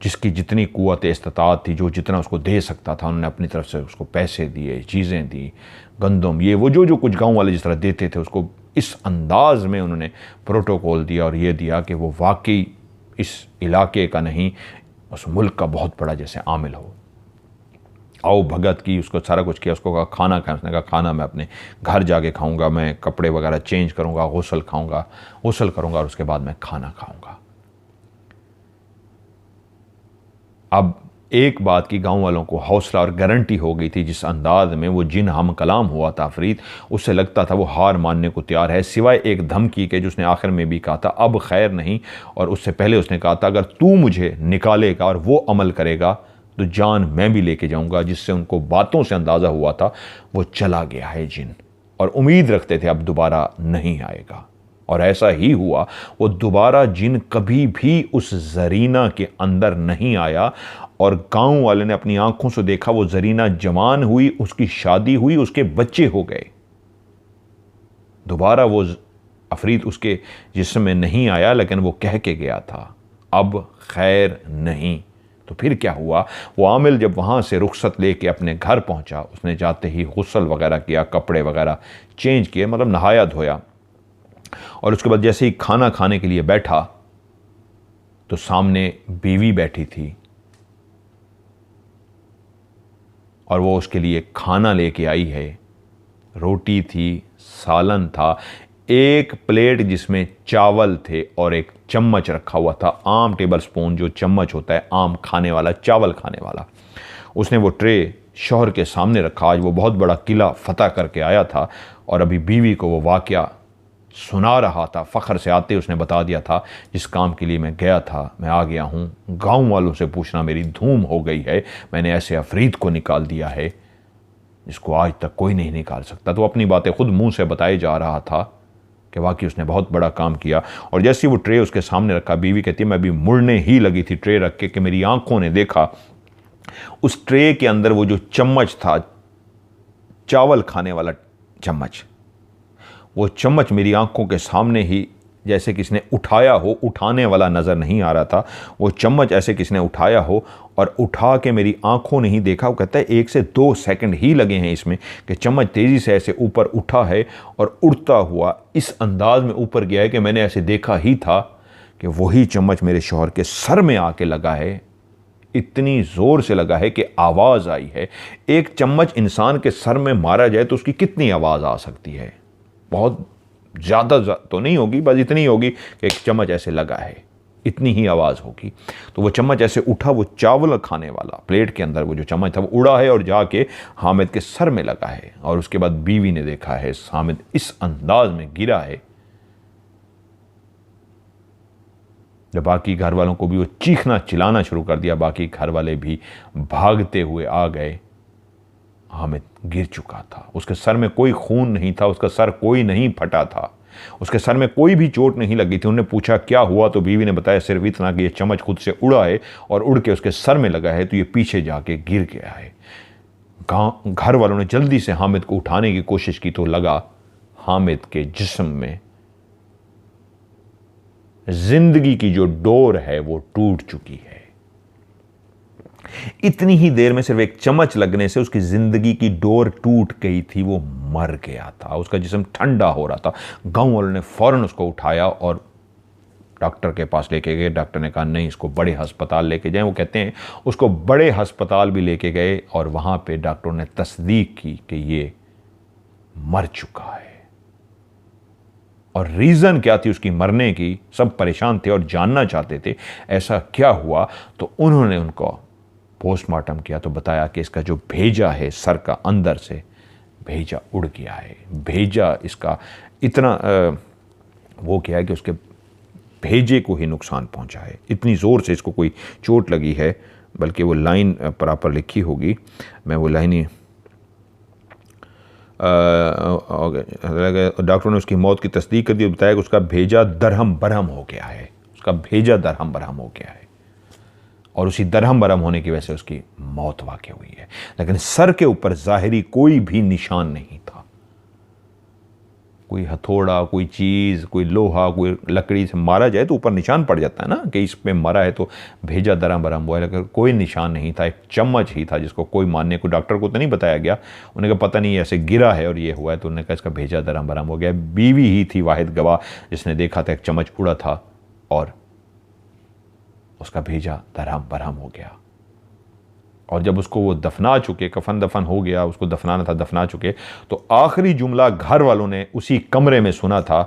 जिसकी जितनी कुव्वत इस्तात थी, जो जितना उसको दे सकता था, उन्होंने अपनी तरफ से उसको पैसे दिए, चीज़ें दी, गंदम, ये वो जो कुछ गांव वाले जिस तरह देते थे, उसको इस अंदाज में उन्होंने प्रोटोकॉल दिया और ये दिया कि वो वाकई इस इलाके का नहीं, उस मुल्क का बहुत बड़ा जैसे आमिल हो। आओ भगत की, उसको सारा कुछ किया। उसको कहा खाना खाएं, उसने कहा खाना मैं अपने घर जाके खाऊंगा, मैं कपड़े वगैरह चेंज करूंगा, गुस्ल करूंगा और उसके बाद मैं खाना खाऊंगा। अब एक बात की गांव वालों को हौसला और गारंटी हो गई थी, जिस अंदाज में वो जिन हम कलाम हुआ था अफरीत, उससे लगता था वो हार मानने को तैयार है, सिवाय एक धमकी के जो उसने आखिर में भी कहा था, अब खैर नहीं। और उससे पहले उसने कहा था, अगर तू मुझे निकालेगा और वो अमल करेगा तो जान मैं भी लेके जाऊंगा। जिससे उनको बातों से अंदाजा हुआ था वो चला गया है जिन, और उम्मीद रखते थे अब दोबारा नहीं आएगा। और ऐसा ही हुआ, वो दोबारा जिन कभी भी उस जरीना के अंदर नहीं आया। और गांव वाले ने अपनी आंखों से देखा, वो जरीना जवान हुई, उसकी शादी हुई, उसके बच्चे हो गए। दोबारा वो अफरीत उसके जिस्म में नहीं आया, लेकिन वो कह के गया था, अब खैर नहीं। तो फिर क्या हुआ, वो आमिल जब वहाँ से रुखसत लेके अपने घर पहुँचा, उसने जाते ही गुस्ल वगैरह किया, कपड़े वगैरह चेंज किए, मतलब नहाया धोया, और उसके बाद जैसे ही खाना खाने के लिए बैठा तो सामने बीवी बैठी थी और वो उसके लिए खाना लेके आई है। रोटी थी, सालन था, एक प्लेट जिसमें चावल थे और एक चम्मच रखा हुआ था, आम टेबल स्पून जो चम्मच होता है आम खाने वाला, चावल खाने वाला। उसने वो ट्रे शौहर के सामने रखा। आज वो बहुत बड़ा किला फतह करके आया था और अभी बीवी को वो वाक़या सुना रहा था। फ़ख्र से आते उसने बता दिया था, जिस काम के लिए मैं गया था मैं आ गया हूँ। गांव वालों से पूछना मेरी धूम हो गई है, मैंने ऐसे अफरीद को निकाल दिया है जिसको आज तक कोई नहीं निकाल सकता। तो अपनी बातें खुद मुंह से बताए जा रहा था कि वाकई उसने बहुत बड़ा काम किया। और जैसे वो ट्रे उसके सामने रखा, बीवी कहती है मैं अभी मुड़ने ही लगी थी ट्रे रख के कि मेरी आंखों ने देखा उस ट्रे के अंदर वो जो चम्मच था, चावल खाने वाला चम्मच, वो चम्मच मेरी आंखों के सामने ही जैसे किसने उठाया हो, उठाने वाला नज़र नहीं आ रहा था, वो चम्मच ऐसे किसने उठाया हो और उठा के मेरी आंखों ने ही देखा। वो कहता है 1 से 2 सेकंड ही लगे हैं इसमें कि चम्मच तेज़ी से ऐसे ऊपर उठा है और उड़ता हुआ इस अंदाज में ऊपर गया है कि मैंने ऐसे देखा ही था कि वही चम्मच मेरे शौहर के सर में आके लगा है। इतनी ज़ोर से लगा है कि आवाज़ आई है। एक चम्मच इंसान के सर में मारा जाए तो उसकी कितनी आवाज़ आ सकती है? बहुत ज़्यादा तो नहीं होगी, बस इतनी होगी कि एक चम्मच ऐसे लगा है, इतनी ही आवाज़ होगी। तो वो चम्मच ऐसे उठा, वो चावल खाने वाला प्लेट के अंदर वो जो चम्मच था वो उड़ा है और जाके हामिद के सर में लगा है। और उसके बाद बीवी ने देखा है हामिद इस अंदाज में गिरा है, जब बाकी घर वालों को भी वो चीखना चिल्लाना शुरू कर दिया। बाकी घर वाले भी भागते हुए आ गए। हामिद गिर चुका था, उसके सर में कोई खून नहीं था, उसका सर कोई नहीं फटा था, उसके सर में कोई भी चोट नहीं लगी थी। उन्होंने पूछा क्या हुआ, तो बीवी ने बताया सिर्फ इतना कि ये चम्मच खुद से उड़ा है और उड़ के उसके सर में लगा है, तो ये पीछे जाके गिर गया है। घर वालों ने जल्दी से हामिद को उठाने की कोशिश की तो लगा हामिद के जिस्म में जिंदगी की जो डोर है वो टूट चुकी है। इतनी ही देर में सिर्फ एक चम्मच लगने से उसकी जिंदगी की डोर टूट गई थी, वो मर गया था, उसका जिस्म ठंडा हो रहा था। गांव वालों ने फौरन उसको उठाया और डॉक्टर के पास लेके गए। डॉक्टर ने कहा नहीं, इसको बड़े अस्पताल लेके जाएं। वो कहते हैं उसको बड़े अस्पताल भी लेके गए और वहां पे डॉक्टरों ने तस्दीक की कि ये मर चुका है। और रीज़न क्या थी उसकी मरने की, सब परेशान थे और जानना चाहते थे ऐसा क्या हुआ। तो उन्होंने उनको पोस्टमार्टम किया तो बताया कि इसका जो भेजा है सर का अंदर से भेजा उड़ गया है। भेजा इसका इतना वो क्या है कि उसके भेजे को ही नुकसान पहुंचा है। इतनी ज़ोर से इसको कोई चोट लगी है, बल्कि वो लाइन प्रॉपर लिखी होगी, मैं वो लाइन ही डॉक्टरों ने उसकी मौत की तस्दीक कर दी। बताया कि उसका भेजा दरहम बरहम हो गया है, उसका भेजा दरहम बरहम हो गया है और उसी दरहम बरहम होने की वजह से उसकी मौत वाक़ई हुई है। लेकिन सर के ऊपर ज़ाहिरी कोई भी निशान नहीं था, कोई हथौड़ा, कोई चीज़, कोई लोहा, कोई लकड़ी से मारा जाए तो ऊपर निशान पड़ जाता है ना कि इस पे मरा है तो भेजा दरहम बरहम हुआ है। लेकिन कोई निशान नहीं था, एक चम्मच ही था जिसको कोई मानने को, डॉक्टर को तो नहीं बताया गया। उन्हें कहा पता नहीं ऐसे गिरा है और ये हुआ है, तो उन्होंने कहा इसका भेजा दरहम बरहम हो गया। बीवी ही थी वाहिद गवाह जिसने देखा था एक चम्मच उड़ा था और उसका भेजा दरहम बरहम हो गया। और जब उसको वो दफना चुके, कफन दफन हो गया, उसको दफनाना था, दफना चुके, तो आखिरी जुमला घर वालों ने उसी कमरे में सुना था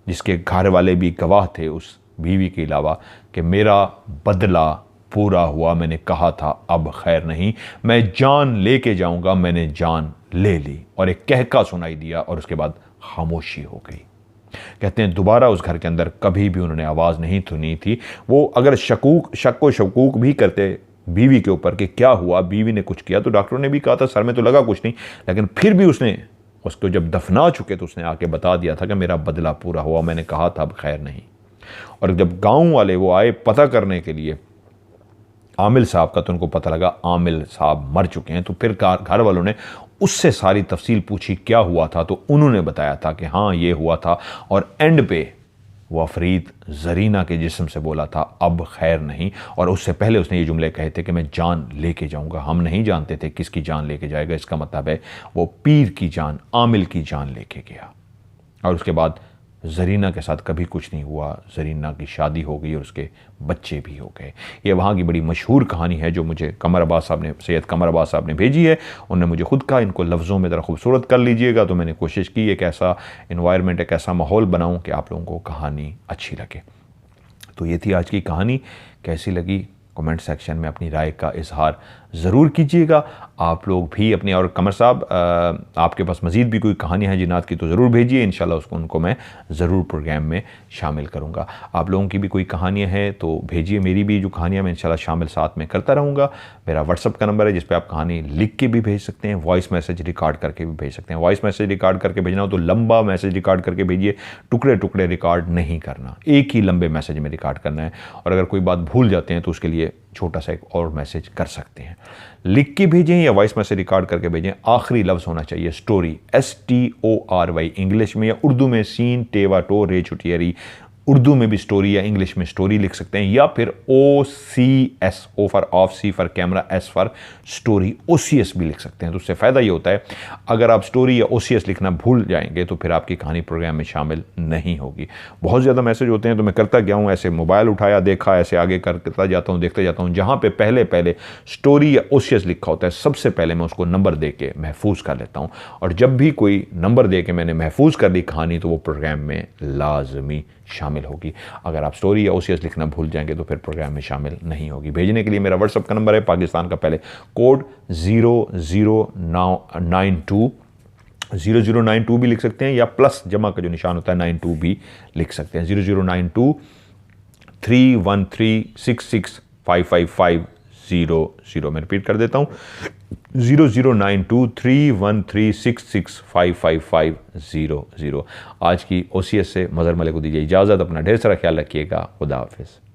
जिसके घर वाले भी गवाह थे उस बीवी के अलावा कि मेरा बदला पूरा हुआ, मैंने कहा था अब खैर नहीं, मैं जान लेके जाऊंगा, मैंने जान ले ली। और एक कहका सुनाई दिया और उसके बाद खामोशी हो गई। कहते हैं दोबारा उस घर के अंदर कभी भी उन्होंने आवाज़ नहीं सुनी थी। वो अगर शक व शकूक भी करते बीवी के ऊपर कि क्या हुआ, बीवी ने कुछ किया, तो डॉक्टरों ने भी कहा था सर में तो लगा कुछ नहीं, लेकिन फिर भी उसने उसको जब दफना चुके तो उसने आके बता दिया था कि मेरा बदला पूरा हुआ, मैंने कहा था अब खैर नहीं। और जब गांव वाले वो आए पता करने के लिए आमिल साहब का, तो उनको पता लगा आमिल साहब मर चुके हैं। तो फिर घर वालों ने उससे सारी तफसील पूछी क्या हुआ था, तो उन्होंने बताया था कि हाँ ये हुआ था। और एंड पे वो अफरीद जरीना के जिस्म से बोला था अब खैर नहीं। और उससे पहले उसने ये जुमले कहे थे कि मैं जान लेके जाऊंगा। हम नहीं जानते थे किसकी जान लेके जाएगा, इसका मतलब है वो पीर की जान, आमिल की जान लेके गया। और उसके बाद जरीना के साथ कभी कुछ नहीं हुआ। जरीना की शादी हो गई और उसके बच्चे भी हो गए। ये वहाँ की बड़ी मशहूर कहानी है जो मुझे कमर अब्बास साहब ने, सैयद कमर अब्बास साहब ने भेजी है। उन्होंने मुझे खुद कहा इनको लफ्ज़ों में ज़रा खूबसूरत कर लीजिएगा, तो मैंने कोशिश की एक ऐसा इन्वायरमेंट, एक ऐसा माहौल बनाऊँ कि आप लोगों को कहानी अच्छी लगे। तो ये थी आज की कहानी। कैसी लगी कमेंट सेक्शन में अपनी राय का इजहार ज़रूर कीजिएगा। आप लोग भी अपनी, और कमर साहब आपके पास मज़ीद भी कोई कहानियाँ हैं जिन्नात की तो ज़रूर भेजिए, इंशाल्लाह उनको मैं ज़रूर प्रोग्राम में शामिल करूँगा। आप लोगों की भी कोई कहानियाँ हैं तो भेजिए, मेरी भी जो कहानियाँ मैं इंशाल्लाह शामिल साथ में करता रहूँगा। मेरा व्हाट्सअप का नंबर है जिस पर आप कहानी लिख के भी भेज सकते हैं, वॉइस मैसेज रिकॉर्ड करके भी भेज सकते हैं। वॉइस मैसेज रिकॉर्ड करके भेजना हो तो लंबा मैसेज रिकॉर्ड करके भेजिए, टुकड़े टुकड़े रिकॉर्ड नहीं करना, एक ही लंबे मैसेज में रिकॉर्ड करना है। और अगर कोई बात भूल जाते हैं तो उसके लिए छोटा सा एक और मैसेज कर सकते हैं। लिख के भेजें या वॉइस मैसेज रिकॉर्ड करके भेजें। आखिरी लफ्ज़ होना चाहिए स्टोरी, STORY इंग्लिश में, या उर्दू में सीन टेवा टो रे छुटियरी, उर्दू में भी स्टोरी या इंग्लिश में स्टोरी लिख सकते हैं, या फिर OCS, O for of, C for camera, S for story, OCS भी लिख सकते हैं। तो उससे फ़ायदा ये होता है अगर आप स्टोरी या OCS लिखना भूल जाएंगे तो फिर आपकी कहानी प्रोग्राम में शामिल नहीं होगी। बहुत ज़्यादा मैसेज होते हैं तो मैं करता गया हूँ, ऐसे मोबाइल उठाया, देखा, ऐसे आगे करता जाता हूँ, देखते जाता हूँ, जहाँ पे पहले स्टोरी या OCS लिखा होता है सबसे पहले मैं उसको नंबर दे के महफूज कर लेता हूँ। और जब भी कोई नंबर दे के मैंने महफूज कर ली कहानी तो वो प्रोग्राम में लाजमी शामिल होगी। अगर आप स्टोरी या OCS लिखना भूल जाएंगे तो फिर प्रोग्राम में शामिल नहीं होगी। भेजने के लिए मेरा व्हाट्सएप का नंबर है पाकिस्तान का, पहले कोड 0092 भी लिख सकते हैं, या प्लस जमा का जो निशान होता है 92 भी लिख सकते हैं। 0092 313665550। मैं रिपीट कर देता हूँ, 0092 313665550। आज की OCS से मज़हर मलिक को दीजिए इजाज़त। अपना ढेर सारा ख्याल रखिएगा। खुदा हाफिज़।